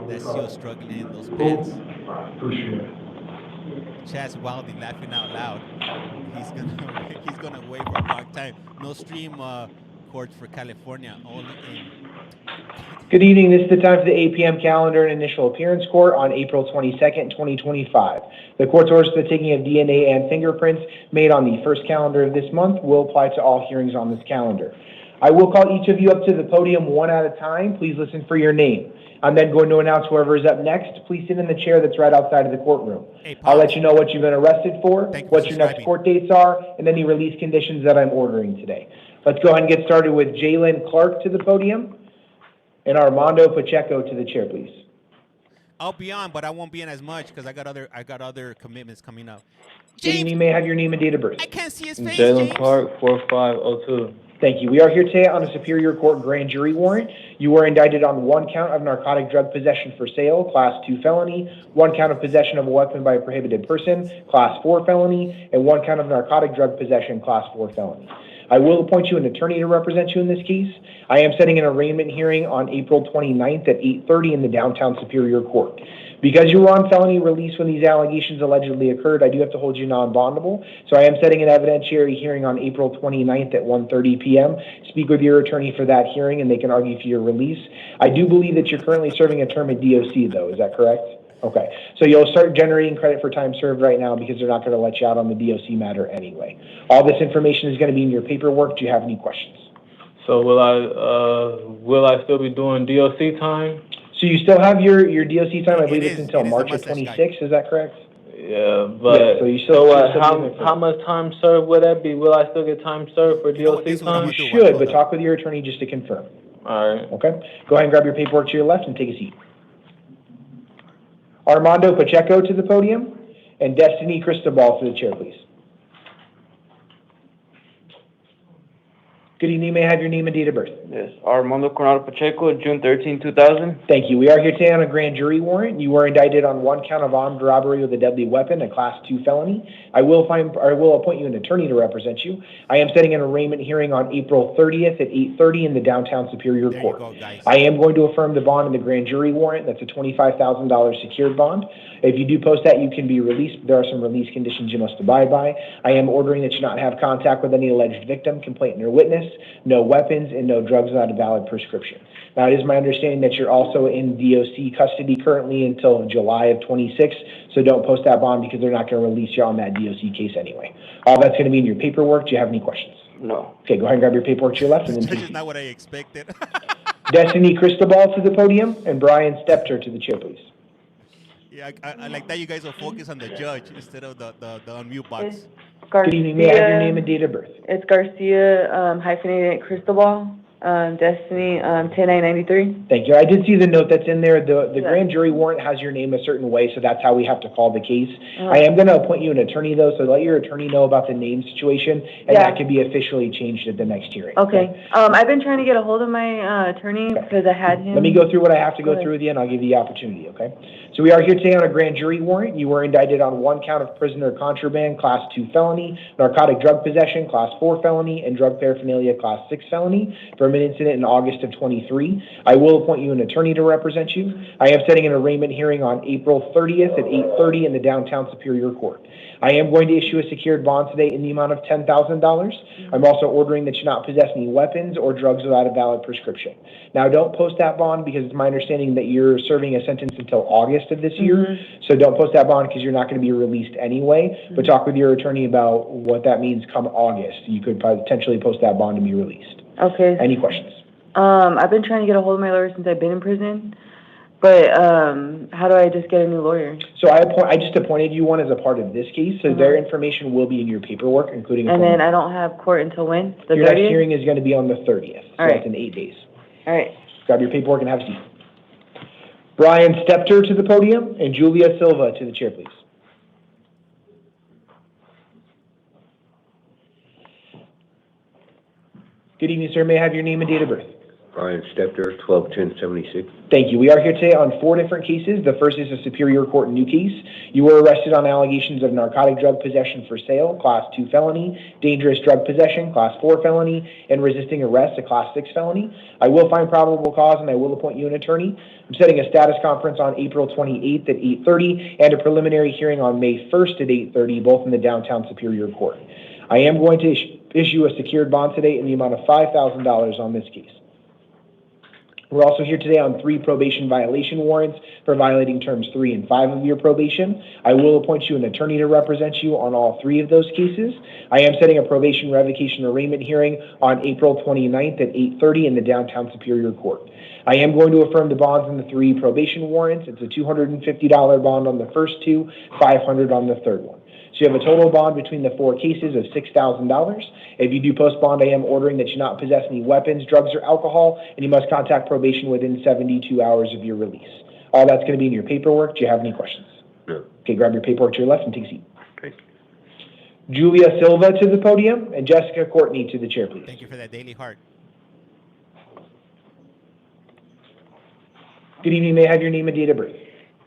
That's still struggling in those pants. Chaz Wildy laughing out loud. He's gonna wait for a long time. No stream courts for California. Only in. Good evening. This is the time for the 8 p.m. calendar and initial appearance court on April 22nd, 2025. The court's orders for the taking of DNA and fingerprints made on the first calendar of this month will apply to all hearings on this calendar. I will call each of you up to the podium one at a time. Please listen for your name. I'm then going to announce whoever is up next. Please sit in the chair that's right outside of the courtroom. Hey, I'll let you know what you've been arrested for, Thank you for what your next subscribing. court dates are, and any release conditions that I'm ordering today. Let's go ahead and get started with Jalen Clark to the podium and Armando Pacheco to the chair, please. I'll be on, but I won't be in as much because I got other commitments coming up. Good evening. May I have your name and date of birth? I can't see his face, Jalen James. Clark, 4502. Thank you. We are here today on a Superior Court grand jury warrant. You were indicted on one count of narcotic drug possession for sale, Class 2 felony, one count of possession of a weapon by a prohibited person, Class 4 felony, and one count of narcotic drug possession, Class 4 felony. I will appoint you an attorney to represent you in this case. I am setting an arraignment hearing on April 29th at 8:30 in the downtown Superior Court. Because you were on felony release when these allegations allegedly occurred, I do have to hold you non-bondable. So I am setting an evidentiary hearing on April 29th at 1:30 p.m. Speak with your attorney for that hearing and they can argue for your release. I do believe that you're currently serving a term at DOC though, is that correct? Okay, so you'll start generating credit for time served right now because they're not going to let you out on the DOC matter anyway. All this information is going to be in your paperwork. Do you have any questions? So will I still be doing DOC time? So you still have your DOC time. I believe it's It until is March the of mustache 26. Is that correct? Yeah, but Yeah, so you still- you're still doing it for- how much time served would that be? Will I still get time served for You know what, DOC this is what I'm time? gonna do. Should, Hold but up. talk with your attorney just to confirm. All right. Okay? Go ahead and grab your paperwork to your left and take a seat. Armando Pacheco to the podium and Destiny Cristobal to the chair, please. Good evening. May I have your name and date of birth? Yes, Armando Coronado Pacheco, June 13, 2000. Thank you. We are here today on a grand jury warrant. You were indicted on one count of armed robbery with a deadly weapon, a Class 2 felony. I will appoint you an attorney to represent you. I am setting an arraignment hearing on April 30th at 8:30 in the downtown Superior There Court. you go, guys. I am going to affirm the bond in the grand jury warrant. That's a $25,000 secured bond. If you do post that, you can be released. There are some release conditions you must abide by. I am ordering that you not have contact with any alleged victim, complainant, or witness, no weapons, and no drugs without a valid prescription. Now, it is my understanding that you're also in DOC custody currently until July of 26, so don't post that bond because they're not going to release you on that DOC case anyway. All that's going to be in your paperwork. Do you have any questions? No. Okay, go ahead and grab your paperwork to your left and then This take is not what I expected. Destiny Cristobal to the podium and Brian Stepter to the chair, please. Yeah, I like that you guys will focus on the judge instead of the unmute box. Good evening. May I have your name and date of birth? It's Garcia, hyphenated Cristobal, Destiny, 10993. Thank you. I did see the note that's in there. The Yeah. grand jury warrant has your name a certain way, so that's how we have to call the case. Uh-huh. I am going to appoint you an attorney, though, so let your attorney know about the name situation, and Yeah. that can be officially changed at the next hearing. Okay. I've been trying to get a hold of my attorney because I had him. Let me go through what I have to go Go ahead. through with you, and I'll give you the opportunity, okay? So we are here today on a grand jury warrant. You were indicted on one count of prisoner contraband, Class 2 felony, narcotic drug possession, Class 4 felony, and drug paraphernalia, Class 6 felony, from an incident in August of 23. I will appoint you an attorney to represent you. I am setting an arraignment hearing on April 30th at 8:30 in the downtown Superior Court. I am going to issue a secured bond today in the amount of $10,000. I'm also ordering that you not possess any weapons or drugs without a valid prescription. Now, don't post that bond because it's my understanding that you're serving a sentence until August of this year. So don't post that bond because you're not going to be released anyway. But talk with your attorney about what that means come August. You could potentially post that bond to be released. Okay. Any questions? I've been trying to get a hold of my lawyer since I've been in prison, but how do I just get a new lawyer? So I just appointed you one as a part of this case, so their information will be in your paperwork, including a And phone then number. I don't have court until when? The Your next 30th? hearing is going to be on the 30th, so All right. that's in 8 days. All right. Grab your paperwork and have a seat. Brian Stepter to the podium and Julia Silva to the chair, please. Good evening, sir. May I have your name and date of birth? Brian Stepter, 121076. Thank you. We are here today on 4 different cases. The first is a Superior Court new case. You were arrested on allegations of narcotic drug possession for sale, Class 2 felony, dangerous drug possession, Class 4 felony, and resisting arrest, a Class 6 felony. I will find probable cause and I will appoint you an attorney. I'm setting a status conference on April 28th at 8:30 and a preliminary hearing on May 1st at 8:30, both in the downtown Superior Court. I am going to issue a secured bond today in the amount of $5,000 on this case. We're also here today on 3 probation violation warrants for violating terms 3 and 5 of your probation. I will appoint you an attorney to represent you on all 3 of those cases. I am setting a probation revocation arraignment hearing on April 29th at 8:30 in the downtown Superior Court. I am going to affirm the bonds in the 3 probation warrants. It's a $250 bond on the first 2, $500 on the third one. So you have a total bond between the 4 cases of $6,000. If you do post bond, I am ordering that you not possess any weapons, drugs, or alcohol, and you must contact probation within 72 hours of your release. All that's going to be in your paperwork. Do you have any questions? No. Okay, grab your paperwork to your left and take a seat. Okay. Julia Silva to the podium and Jessica Courtney to the chair, please. Thank you for that daily heart. Good evening. May I have your name and date of birth?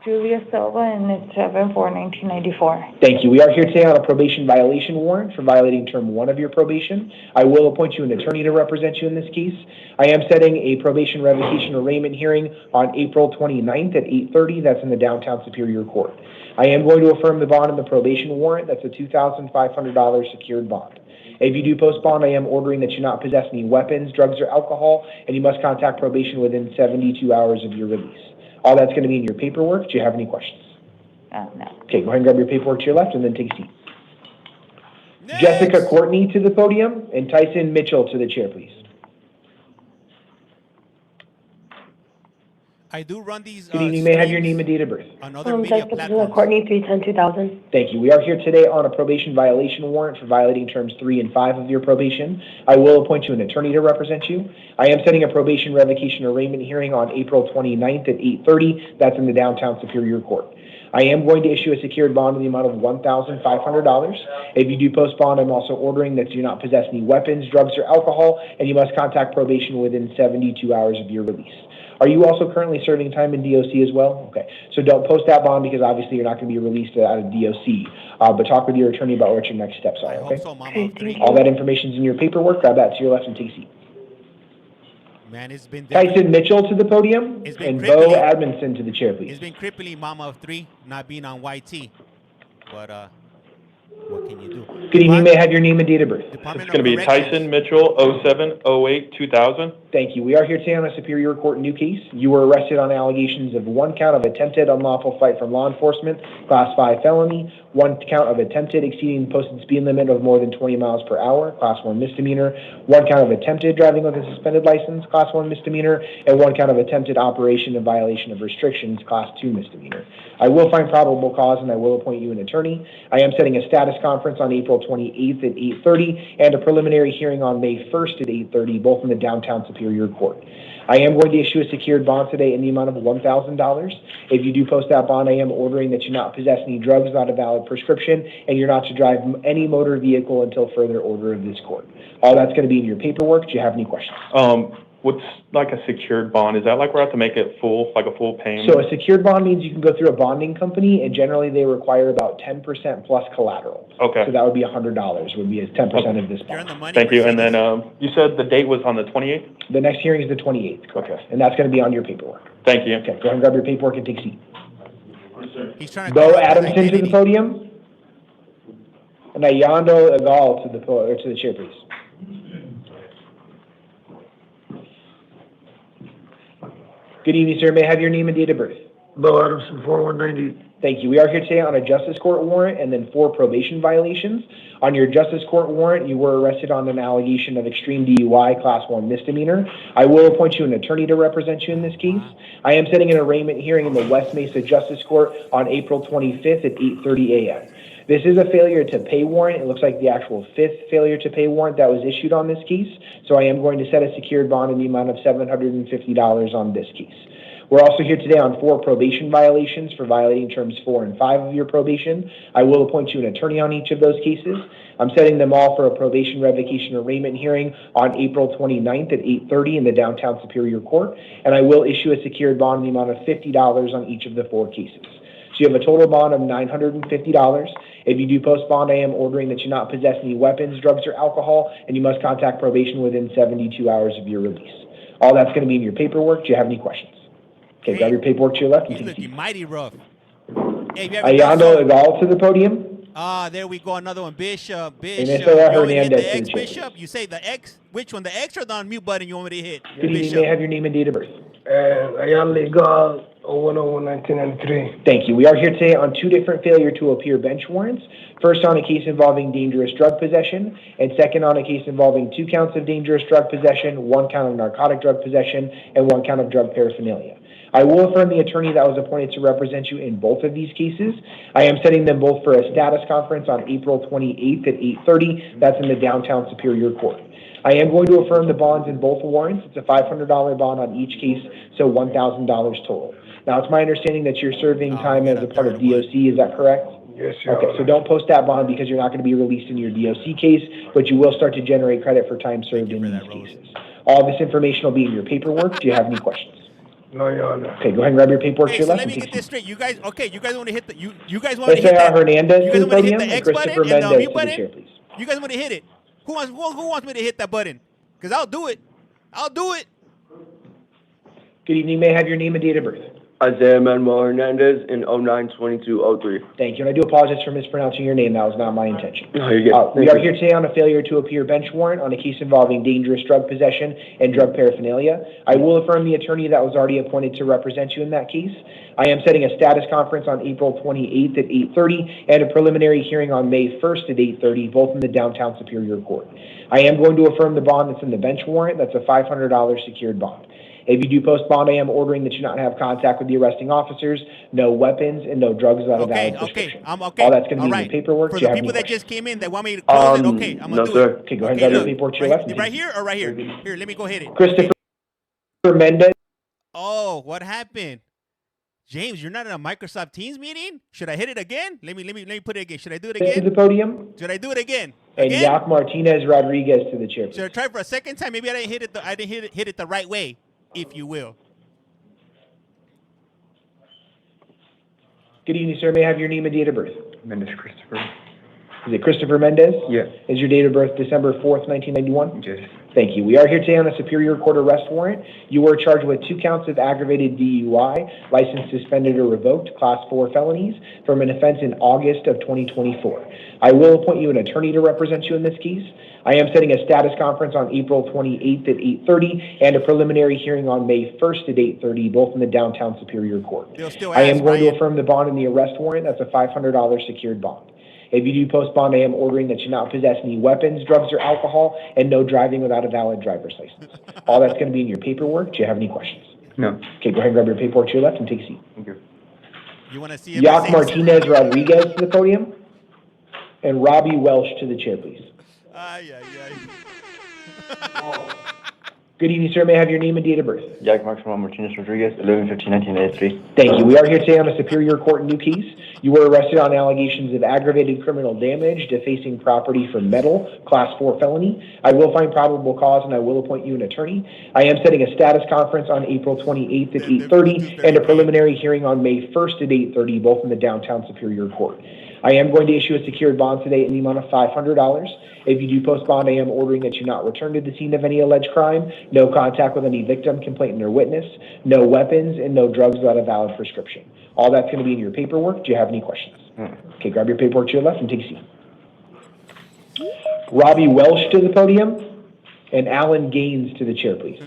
Julia Silva, and it's 7/4/1994. Thank you. We are here today on a probation violation warrant for violating term 1 of your probation. I will appoint you an attorney to represent you in this case. I am setting a probation revocation arraignment hearing on April 29th at 8:30. That's in the downtown Superior Court. I am going to affirm the bond in the probation warrant. That's a $2,500 secured bond. If you do post bond, I am ordering that you not possess any weapons, drugs, or alcohol, and you must contact probation within 72 hours of your release. All that's going to be in your paperwork. Do you have any questions? No. Okay, go ahead and grab your paperwork to your left and then take a seat. Next. Jessica Courtney to the podium and Tyson Mitchell to the chair, please. I do run these. Good evening. May I have your name and date of birth? Another media Jessica platforms. Courtney, 310-2000. Thank you. We are here today on a probation violation warrant for violating terms 3 and 5 of your probation. I will appoint you an attorney to represent you. I am setting a probation revocation arraignment hearing on April 29th at 8:30. That's in the downtown Superior Court. I am going to issue a secured bond in the amount of $1,500. If you do post bond, I'm also ordering that you not possess any weapons, drugs, or alcohol, and you must contact probation within 72 hours of your release. Are you also currently serving time in DOC as well? Okay. So don't post that bond because obviously you're not going to be released out of DOC. But talk with your attorney about what your next steps are, I okay? hope so, Mama. 3. All that information's in your paperwork. Grab that to your left and take a seat. Man, it's been Tyson Mitchell to the podium It's been and Bo crippling. Admonson to the chair, please. It's been crippling, Mama of 3, not being on YT. But what can you do? Good evening. May I have your name and date of birth? Department It's going to be of Corrections. Tyson Mitchell, 07/08/2000. Thank you. We are here today on a Superior Court new case. You were arrested on allegations of 1 count of attempted unlawful flight from law enforcement, Class 5 felony, 1 count of attempted exceeding the posted speed limit of more than 20 miles per hour, Class 1 misdemeanor, 1 count of attempted driving with a suspended license, Class 1 misdemeanor, and 1 count of attempted operation in violation of restrictions, Class 2 misdemeanor. I will find probable cause and I will appoint you an attorney. I am setting a status conference on April 28th at 8:30 and a preliminary hearing on May 1st at 8:30, both in the downtown Superior Court. I am going to issue a secured bond today in the amount of $1,000. If you do post that bond, I am ordering that you not possess any drugs without a valid prescription, and you're not to drive any motor vehicle until further order of this court. All that's going to be in your paperwork. Do you have any questions? What's like a secured bond? Is that like we have to make it full, like a full payment? So a secured bond means you can go through a bonding company, and generally they require about 10% plus collateral. Okay. So that would be $100, would be 10% of this You're in bond. the money. Thank you. And then Mercedes. you said the date was on the 28th? The next hearing is the 28th, correct? Okay. And that's going to be on your paperwork. Thank you. Okay, go ahead and grab your paperwork and take a seat. He's trying to Bo cover up his Adamson to the identity. podium. And Ayando Agal to the chair, please. Good evening, sir. May I have your name and date of birth? Bo Adamson, 4190. Thank you. We are here today on a justice court warrant and then 4 probation violations. On your justice court warrant, you were arrested on an allegation of extreme DUI, Class 1 misdemeanor. I will appoint you an attorney to represent you in this case. I am setting an arraignment hearing in the West Mesa Justice Court on April 25th at 8:30 a.m. This is a failure to pay warrant. It looks like the actual 5th failure to pay warrant that was issued on this case. So I am going to set a secured bond in the amount of $750 on this case. We're also here today on 4 probation violations for violating terms 4 and 5 of your probation. I will appoint you an attorney on each of those cases. I'm setting them all for a probation revocation arraignment hearing on April 29th at 8:30 in the downtown Superior Court, and I will issue a secured bond in the amount of $50 on each of the 4 cases. So you have a total bond of $950. If you do post bond, I am ordering that you not possess any weapons, drugs, or alcohol, and you must contact probation within 72 hours of your release. All that's going to be in your paperwork. Do you have any questions? Okay, Hey, grab your paperwork to your left and He's take a looking seat. mighty rough. Hey, if you haven't done Ayando so, Egal to the podium. there we go, another one. Bishop. And You Mr. want me to hit Hernandez the to X, the chair. Bishop? You say the X? Which one? The X or the unmute button you want me to hit? Good evening. Bishop. May I have your name and date of birth? Ayan legal, 01/01/1993. Thank you. We are here today on 2 different failure to appear bench warrants. First on a case involving dangerous drug possession, and second on a case involving 2 counts of dangerous drug possession, 1 count of narcotic drug possession, and 1 count of drug paraphernalia. I will affirm the attorney that was appointed to represent you in both of these cases. I am setting them both for a status conference on April 28th at 8:30. That's in the downtown Superior Court. I am going to affirm the bonds in both warrants. It's a $500 bond on each case, so $1,000 total. Now, it's my understanding that you're serving time as a part of DOC. Is that correct? Yes, Your Okay, Honor. so don't post that bond because you're not going to be released in your DOC case, but you will start to generate credit for time served in these cases. All this information will be in your paperwork. Do you have any questions? No, Your Honor. Okay, go ahead and grab your paperwork to Hey, your so left let and me take get a this seat. straight. You guys want to hit the you guys want to Let's hit say that? Hernandez You to guys the want to hit podium the and X button Christopher and the Mendez mute to the button? chair, please. You guys want to hit it? Who wants me to hit that button? Because I'll do it. I'll do it. Good evening. May I have your name and date of birth? Isaiah Manuel Hernandez in 09/22/03. Thank you. And I do apologize for mispronouncing your name. That was not my intention. No, you're good. We are here today on a failure to appear bench warrant on a case involving dangerous drug possession and drug paraphernalia. I will affirm the attorney that was already appointed to represent you in that case. I am setting a status conference on April 28th at 8:30 and a preliminary hearing on May 1st at 8:30, both in the downtown Superior Court. I am going to affirm the bond that's in the bench warrant. That's a $500 secured bond. If you do post bond, I am ordering that you not have contact with the arresting officers, no weapons, and no drugs without a valid prescription. Okay. All that's going to All be in right. your paperwork. For Do you the have people any that just questions? came in that want me to close it, okay, I'm gonna No, do sir. it. Okay, go ahead and grab your look, paperwork to your left. and right take a here or right here? Here, let me go hit it. seat. Christopher Mendez. Oh, what happened? James, you're not in a Microsoft Teams meeting? Should I hit it again? Let me put it again. Should I do it To the again? podium. Should I do it again? And Again? Yak Martinez Rodriguez to the chair. Should I try for a second time? Maybe I didn't hit it. I didn't hit it the right way, if you will. Good evening, sir. May I have your name and date of birth? Mendez Christopher. Is it Christopher Mendez? Yes. Is your date of birth December 4th, 1991? Yes. Thank you. We are here today on a Superior Court arrest warrant. You were charged with 2 counts of aggravated DUI, license suspended or revoked, class 4 felonies, from an offense in August of 2024. I will appoint you an attorney to represent you in this case. I am setting a status conference on April 28th at 8:30 and a preliminary hearing on May 1st at 8:30, both in the downtown Superior Court. I am going to affirm the bond in the arrest warrant. That's a $500 secured bond. If you do post bond, I am ordering that you not possess any weapons, drugs, or alcohol, and no driving without a valid driver's license. All that's going to be in your paperwork. Do you have any questions? No. Okay, go ahead and grab your paperwork to your left and take a seat. Thank you. You want to see Yak Martinez Rodriguez to the podium, and Robbie Welsh to the chair, please. Good evening, sir. May I have your name and date of birth? Jack Maxwell Martinez Rodriguez, 11/15/1983. Thank you. We are here today on a Superior Court new case. You were arrested on allegations of aggravated criminal damage, defacing property for metal, class 4 felony. I will find probable cause and I will appoint you an attorney. I am setting a status conference on April 28th at 8:30 and a preliminary hearing on May 1st at 8:30, both in the downtown Superior Court. I am going to issue a secured bond today in the amount of $500. If you do post bond, I am ordering that you not return to the scene of any alleged crime, no contact with any victim, complainant, or witness, no weapons, and no drugs without a valid prescription. All that's going to be in your paperwork. Do you have any questions? Okay, grab your paperwork to your left and take a seat. Robbie Welsh to the podium, and Alan Gaines to the chair, please.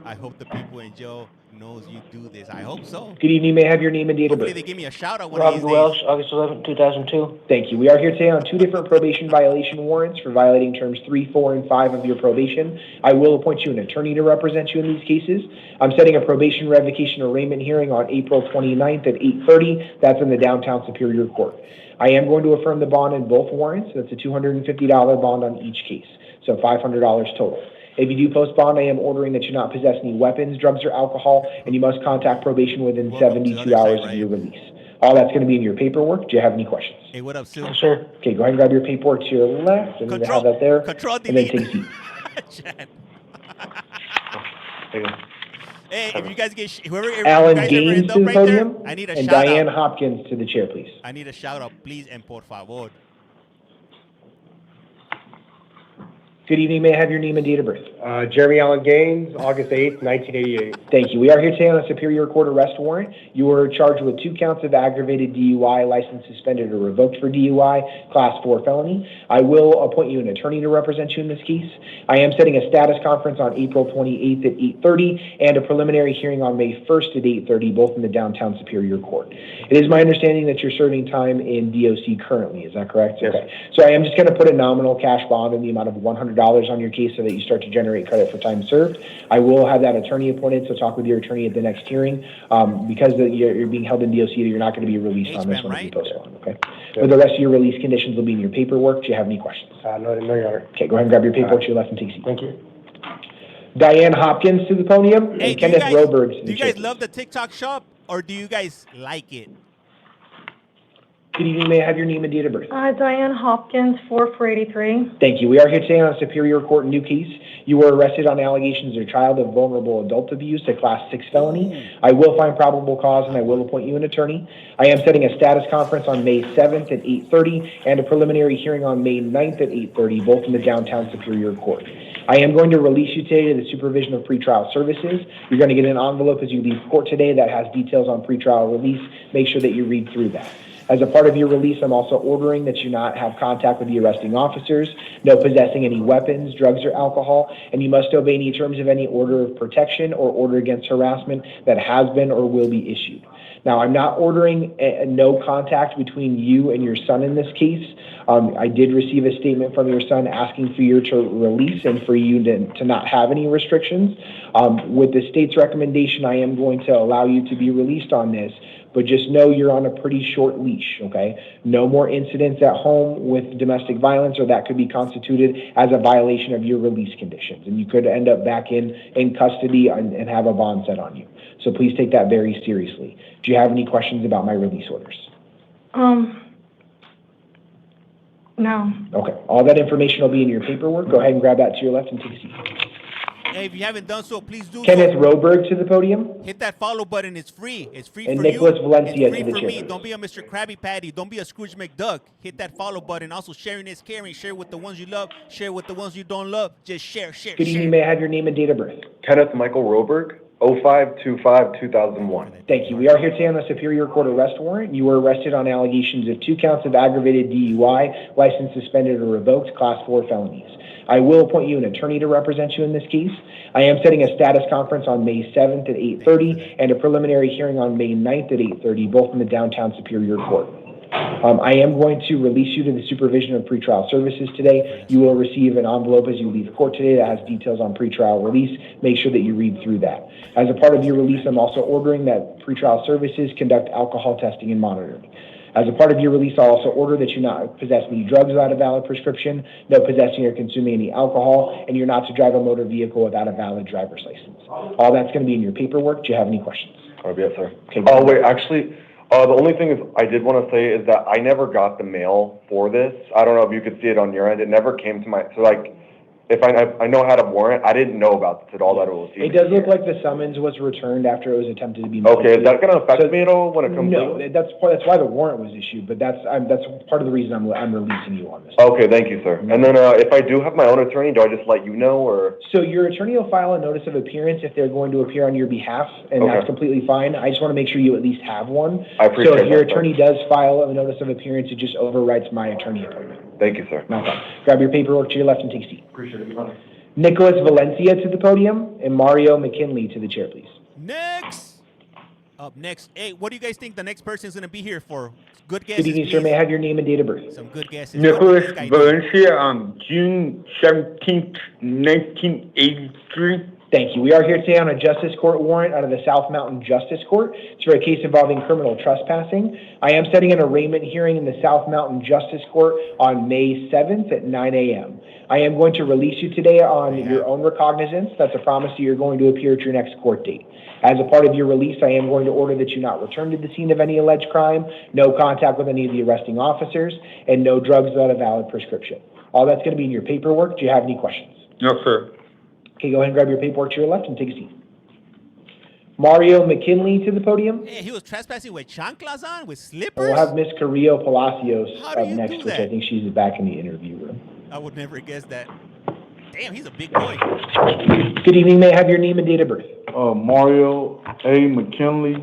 I hope the people in jail knows you do this. I hope so. Good evening. May I have your name and date of Hopefully birth? they give me a shout out one of these Robbie days. Welsh, August 11th, 2002. Thank you. We are here today on 2 different probation violation warrants for violating terms 3, 4, and 5 of your probation. I will appoint you an attorney to represent you in these cases. I'm setting a probation revocation arraignment hearing on April 29th at 8:30. That's in the downtown Superior Court. I am going to affirm the bond in both warrants. That's a $250 bond on each case, so $500 total. If you do post bond, I am ordering that you not possess any weapons, drugs, or alcohol, and you must contact probation within 72 hours of your release. All that's going to be in your paperwork. Do you have any questions? Hey, what up, Sue? Sure. Okay, go ahead and grab your paperwork to your left. I need to have that there. Control and then delete. take a seat. Hey, if you guys get whoever Alan you guys ever Gaines end to up the right podium, there, I need a and shout Diane out. Hopkins to the chair, please. I need a shout out, please, and por favor. Good evening. May I have your name and date of birth? Jeremy Allen Gaines, August 8th, 1988. Thank you. We are here today on a Superior Court arrest warrant. You were charged with 2 counts of aggravated DUI, license suspended or revoked for DUI, class 4 felony. I will appoint you an attorney to represent you in this case. I am setting a status conference on April 28th at 8:30 and a preliminary hearing on May 1st at 8:30, both in the downtown Superior Court. It is my understanding that you're serving time in DOC currently. Is that correct? Yes. Okay. So I am just going to put a nominal cash bond in the amount of $100 on your case so that you start to generate credit for time served. I will have that attorney appointed, so talk with your attorney at the next hearing. Because you're being held in DOC, you're not going to be released on this one if you postpone, okay? But the rest of your release conditions will be in your paperwork. Do you have any questions? No, Your Honor. Okay, go ahead and grab your paperwork to your left and take a seat. Thank you. Diane Hopkins to the podium, Hey, and Kenneth Roberg to do the you chair. guys love the TikTok shop, or do you guys like it? Good evening. May I have your name and date of birth? Diane Hopkins, 4483. Thank you. We are here today on a Superior Court new case. You were arrested on allegations of child of vulnerable adult abuse, a class 6 felony. I will find probable cause and I will appoint you an attorney. I am setting a status conference on May 7th at 8:30 and a preliminary hearing on May 9th at 8:30, both in the downtown Superior Court. I am going to release you today to the supervision of pretrial services. You're going to get an envelope as you leave court today that has details on pretrial release. Make sure that you read through that. As a part of your release, I'm also ordering that you not have contact with the arresting officers, no possessing any weapons, drugs, or alcohol, and you must obey any terms of any order of protection or order against harassment that has been or will be issued. Now, I'm not ordering no contact between you and your son in this case. I did receive a statement from your son asking for your release and for you to not have any restrictions. With the state's recommendation, I am going to allow you to be released on this, but just know you're on a pretty short leash, okay? No more incidents at home with domestic violence, or that could be constituted as a violation of your release conditions, and you could end up back in custody and have a bond set on you. So please take that very seriously. Do you have any questions about my release orders? No. Okay, all that information will be in your paperwork. Go ahead and grab that to your left and take a seat. Hey, if you haven't done so, please do Kenneth so. Roberg to the podium. Hit that follow button. It's free. It's free And for Nicholas you. Valencia It's to free the for me. chair. Don't be a Mr. Krabby Patty. Don't be a Scrooge McDuck. Hit that follow button. Also, sharing is caring. Share with the ones you love. Share with the ones you don't love. Just share. Good evening. May I have your name and date of birth? Kenneth Michael Roberg, 05/25/2001. Thank you. We are here today on a Superior Court arrest warrant. You were arrested on allegations of 2 counts of aggravated DUI, license suspended or revoked, class 4 felonies. I will appoint you an attorney to represent you in this case. I am setting a status conference on May 7th at 8:30 and a preliminary hearing on May 9th at 8:30, both in the downtown Superior Court. I am going to release you to the supervision of pretrial services today. You will receive an envelope as you leave court today that has details on pretrial release. Make sure that you read through that. As a part of your release, I'm also ordering that pretrial services conduct alcohol testing and monitoring. As a part of your release, I'll also order that you not possess any drugs without a valid prescription, no possessing or consuming any alcohol, and you're not to drive a motor vehicle without a valid driver's license. All that's going to be in your paperwork. Do you have any questions? Yes, sir. Okay, Oh, wait, actually, the only thing is I did want to say is that I never got the mail for this. I don't know if you could see it on your end. It never came to my, so like, if I know I had a warrant, I didn't know about this at all, that it was. It does look like the summons was returned after it was attempted to be mailed. Okay, is that going to affect me at all when it comes No, to? that's why the warrant was issued, but that's part of the reason I'm releasing you on this. Okay, thank you, sir. And then if I do have my own attorney, do I just let you know, or? So your attorney will file a notice of appearance if they're going to appear on your behalf, and Okay. that's completely fine. I just want to make sure you at least have one. I appreciate So if your that, sir. attorney does file a notice of appearance, it just overwrites my attorney appointment. Thank you, sir. No problem. Grab your paperwork to your left and take a seat. Appreciate it, Your Honor. Nicholas Valencia to the podium, and Mario McKinley to the chair, please. Next. Up next. Hey, what do you guys think the next person is going to be here for? Good Good guesses, evening, sir. please. May I have your name and date of birth? Some good guesses. Nicholas What did this guy do? Valencia on June 17th, 1983. Thank you. We are here today on a Justice Court warrant out of the South Mountain Justice Court. It's for a case involving criminal trespassing. I am setting an arraignment hearing in the South Mountain Justice Court on May 7th at 9 a.m. I am going to release you today on your own recognizance. That's a promise that you're going to appear at your next court date. As a part of your release, I am going to order that you not return to the scene of any alleged crime, no contact with any of the arresting officers, and no drugs without a valid prescription. All that's going to be in your paperwork. Do you have any questions? No, sir. Okay, go ahead and grab your paperwork to your left and take a seat. Mario McKinley to the podium. Hey, he was trespassing with chanclas on, with And slippers? we'll have Miss Carrillo Palacios How do up you next, do which I that? think she's back in the interview room. I would never guess that. Damn, he's a big boy. Good evening. May I have your name and date of birth? Mario A. McKinley,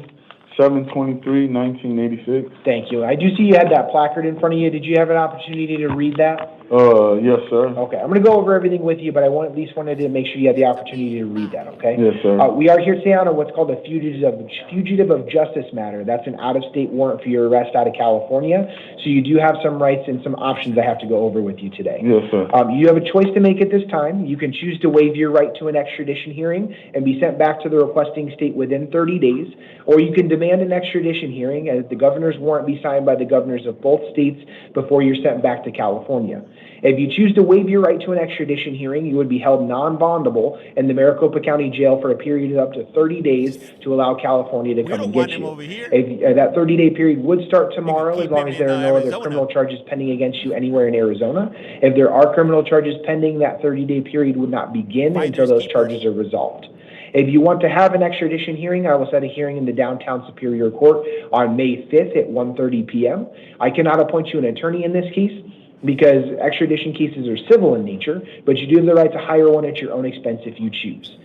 7/23/1986. Thank you. I do see you had that placard in front of you. Did you have an opportunity to read that? Yes, sir. Okay, I'm going to go over everything with you, but I at least wanted to make sure you had the opportunity to read that, okay? Yes, sir. We are here today on what's called a fugitive of justice matter. That's an out-of-state warrant for your arrest out of California. So you do have some rights and some options I have to go over with you today. Yes, sir. You have a choice to make at this time. You can choose to waive your right to an extradition hearing and be sent back to the requesting state within 30 days, or you can demand an extradition hearing as the governor's warrant be signed by the governors of both states before you're sent back to California. If you choose to waive your right to an extradition hearing, you would be held non-bondable in the Maricopa County Jail for a period of up to 30 days to allow California to come and get you. That 30-day period would start tomorrow as long as there are no other criminal charges pending against you anywhere in Arizona. If there are criminal charges pending, that 30-day period would not begin until those charges are resolved. If you want to have an extradition hearing, I will set a hearing in the downtown Superior Court on May 5th at 1:30 p.m. I cannot appoint you an attorney in this case because extradition cases are civil in nature, but you do have the right to hire one at your own expense if you choose.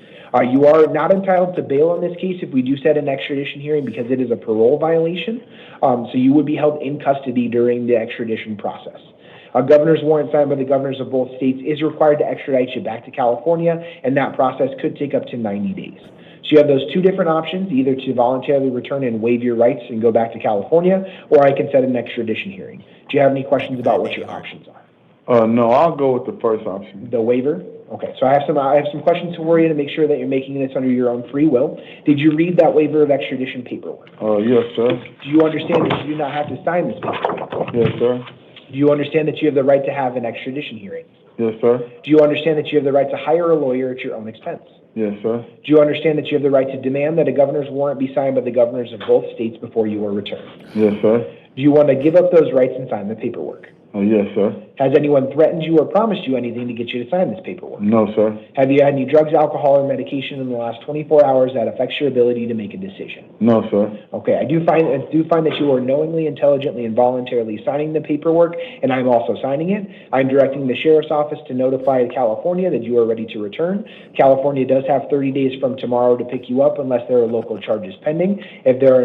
You are not entitled to bail in this case if we do set an extradition hearing because it is a parole violation, so you would be held in custody during the extradition process. A governor's warrant signed by the governors of both states is required to extradite you back to California, and that process could take up to 90 days. So you have those two different options, either to voluntarily return and waive your rights and go back to California, or I can set an extradition hearing. Do you have any questions about what your options are? No, I'll go with the first option. The waiver? Okay, so I have some questions for you to make sure that you're making this under your own free will. Did you read that waiver of extradition paperwork? Yes, sir. Do you understand that you do not have to sign this paperwork? Yes, sir. Do you understand that you have the right to have an extradition hearing? Yes, sir. Do you understand that you have the right to hire a lawyer at your own expense? Yes, sir. Do you understand that you have the right to demand that a governor's warrant be signed by the governors of both states before you are returned? Yes, sir. Do you want to give up those rights and sign the paperwork? Yes, sir. Has anyone threatened you or promised you anything to get you to sign this paperwork? No, sir. Have you had any drugs, alcohol, or medication in the last 24 hours that affects your ability to make a decision? No, sir. Okay, I do find that you are knowingly, intelligently, and voluntarily signing the paperwork, and I'm also signing it. I'm directing the sheriff's office to notify California that you are ready to return. California does have 30 days from tomorrow to pick you up unless there are local charges pending. If there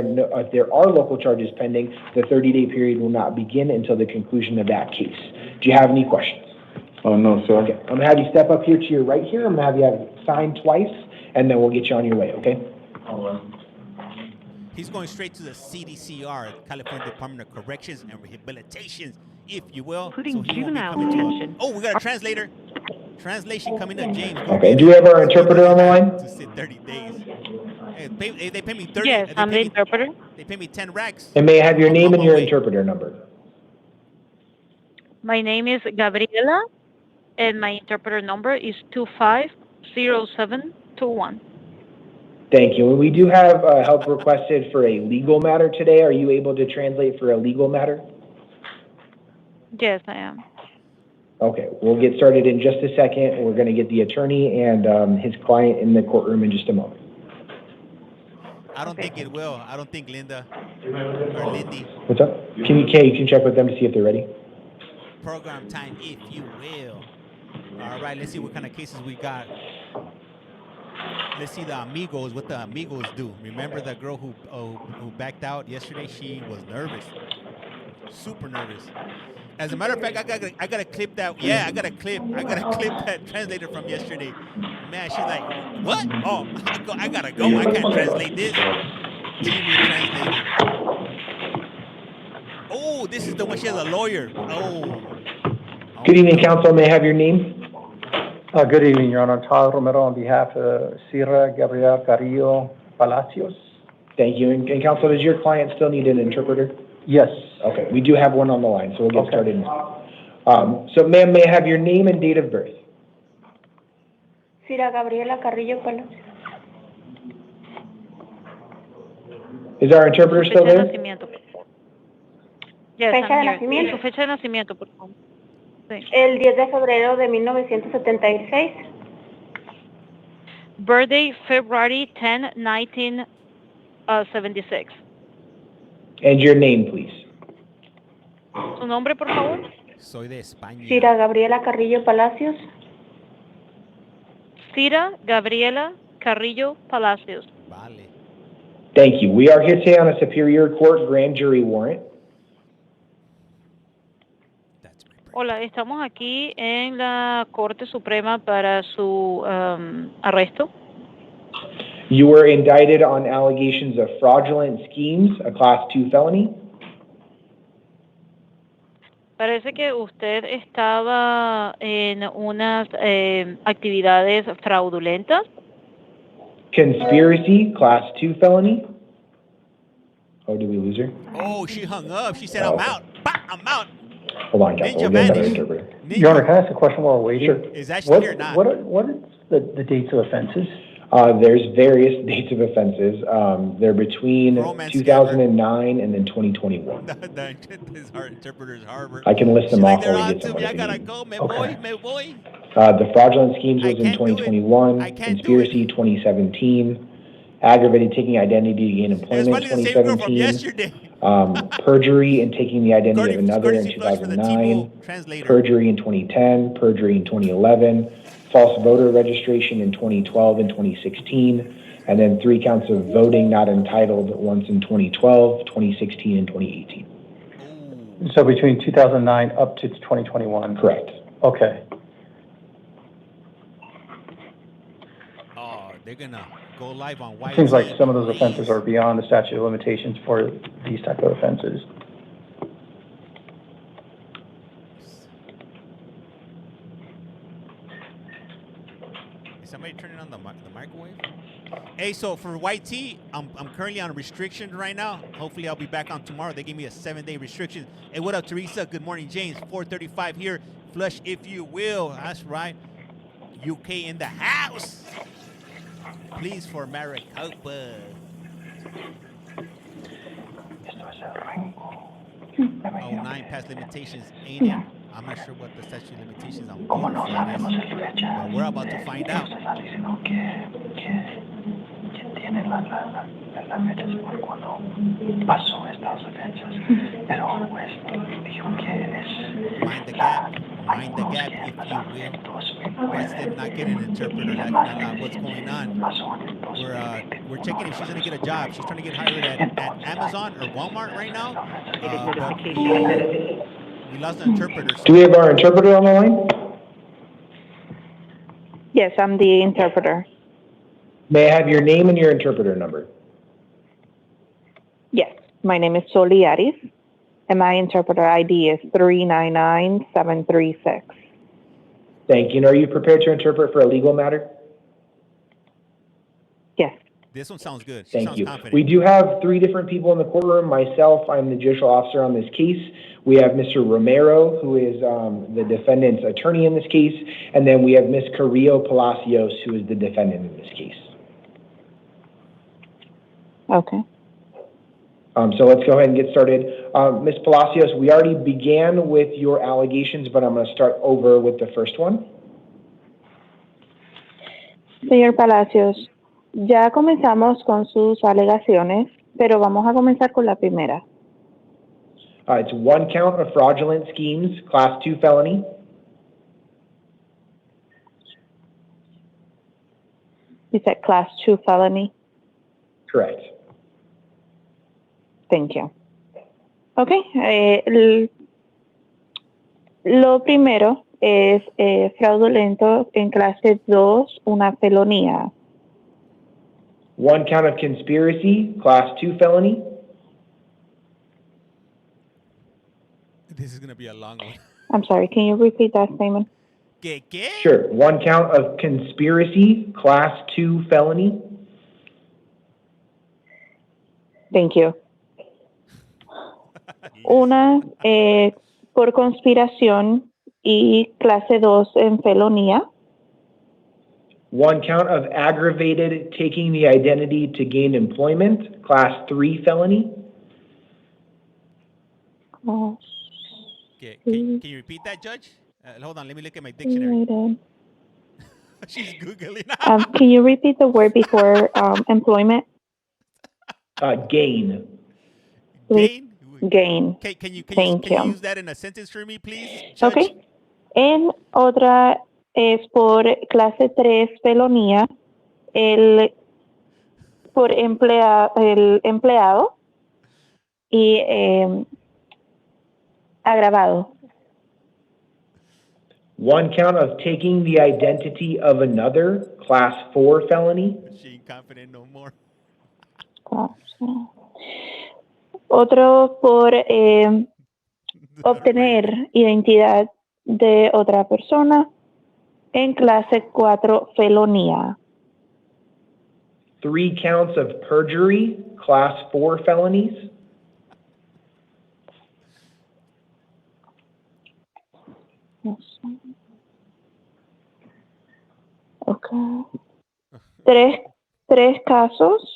are local charges pending, the 30-day period will not begin until the conclusion of that case. Do you have any questions? No, sir. Okay, I'm going to have you step up here to your right here. I'm going to have you have it signed twice, and then we'll get you on your way, okay? He's going straight to the CDCR, California Department of Corrections and Rehabilitation, if you will. Putting So he won't be juvenile coming to detention. Oh, we got a translator. Translation coming up, James. Go Okay, get do we it. have our interpreter on the line? To sit 30 days. Hey, they pay me 30. Yes, I'm the interpreter. They pay me 10 racks. And may I have your name and your Wait. interpreter number? My name is Gabriela, and my interpreter number is 250721. Thank you. And we do have help requested for a legal matter today. Are you able to translate for a legal matter? Yes, I am. Okay, we'll get started in just a second. We're going to get the attorney and his client in the courtroom in just a moment. I don't think it will. I don't think Linda or Lindy. What's up? Can you check with them to see if they're ready? Program time, if you will. All right, let's see what kind of cases we got. Let's see the amigos, what the amigos do. Remember that girl who backed out yesterday? She was nervous, super nervous. As a matter of fact, I gotta clip that. Yeah, I gotta clip that translator from yesterday. Man, she's like, what? Oh, I gotta go. I can't translate this. TV translator. Oh, this is the one. She has a lawyer. Oh. Good evening, counsel. May I have your name? Good evening, Your Honor. Todd Romero on behalf of Sierra Gabriel Carrillo Palacios. Thank you. And counsel, does your client still need an interpreter? Yes. Okay, we do have one on the line, so we'll get started now. So ma'am, may I have your name and date of birth? Sierra Gabriela Carrillo Palacios. Is our interpreter Su still fecha de there? nacimiento, por favor. Yes, Fecha de I'm here. nacimiento. Su fecha de nacimiento, por favor. Sí. El 10 de febrero de 1976. Birthday, February 10, 1976. And your name, please. Su nombre, por favor. Soy de España. Sierra Gabriela Carrillo Palacios. Sira Gabriela Carrillo Palacios. Vale. Thank you. We are here today on a Superior Court grand jury warrant. Hola, estamos aquí en la Corte Suprema para su arresto. You were indicted on allegations of fraudulent schemes, a Class 2 felony. Parece que usted estaba en unas actividades fraudulentas. Conspiracy, Class 2 felony. Oh, did we lose her? Oh, she hung up. She said, I'm out. Bah, I'm out. Hold on, counsel. We'll get another interpreter. Your Honor, can I ask a question while we're waiting? Sure. Is actually here or not? What is the dates of offenses? There's various dates of offenses. They're between Romance 2009 and then 2021. Our interpreter's Harvard. I can list them off They're while we on get to someone me. I if you gotta need. go. Me voy, me voy. The fraudulent schemes was in 2021. Conspiracy 2017. Aggravated taking identity to gain employment 2017. Perjury and taking the identity of another in 2009. Perjury in 2010. Perjury in 2011. False voter registration in 2012 and 2016. And then 3 counts of voting not entitled, once in 2012, 2016, and 2018. So between 2009 up to 2021? Correct. Okay. Oh, they're gonna go live on YT. Seems like some of those offenses are beyond the statute of limitations for these type of offenses. Is somebody turning on the microwave? Hey, so for YT, I'm currently on a restriction right now. Hopefully I'll be back on tomorrow. They gave me a 7-day restriction. Hey, what up, Teresa? Good morning, James. 4:35 here. Flush, if you will. That's right. UK in the house. Please for Maricopa. Oh, 9 past limitations, ain't it? I'm not sure what the statute of limitations I'm going for this, but we're about to find out. Mind the gap, if you will. That's them not getting an interpreter. That's not what's going on. We're checking if she's gonna get a job. She's trying to get hired at Amazon or Walmart right now. But we lost an interpreter. Do we have our interpreter on the line? Yes, I'm the interpreter. May I have your name and your interpreter number? Yes, my name is Soli Aris, and my interpreter ID is 399736. Thank you. And are you prepared to interpret for a legal matter? Yes. This one sounds good. She Thank sounds you. confident. We do have 3 different people in the courtroom. Myself, I'm the judicial officer on this case. We have Mr. Romero, who is the defendant's attorney in this case. And then we have Ms. Carrillo Palacios, who is the defendant in this case. Okay. So let's go ahead and get started. Ms. Palacios, we already began with your allegations, but I'm going to start over with the first one. Señor Palacios, ya comenzamos con sus alegaciones, pero vamos a comenzar con la primera. It's 1 count of fraudulent schemes, Class 2 felony. You said Class 2 felony? Correct. Thank you. Okay. Lo primero es fraudulento en clase 2, una felonía. 1 count of conspiracy, Class 2 felony. This is going to be a long one. I'm sorry, can you repeat that statement? ¿Qué? Sure. One count of conspiracy, class 2 felony. Thank you. Una por conspiración y clase 2 en felonía. One count of aggravated taking the identity to gain employment, class 3 felony. Can you repeat that, Judge? Hold on, let me look at my dictionary. She's Googling. Can you repeat the word before employment? Gain. Gain? Gain. Can you Thank you. use that in a sentence for me, please, Judge? Okay. En otra es por clase 3 felonía, por el empleado y agravado. One count of taking the identity of another, class 4 felony. She ain't confident no more. Otro por obtener identidad de otra persona en clase 4 felonía. 3 counts of perjury, class 4 felonies. Okay. Tres casos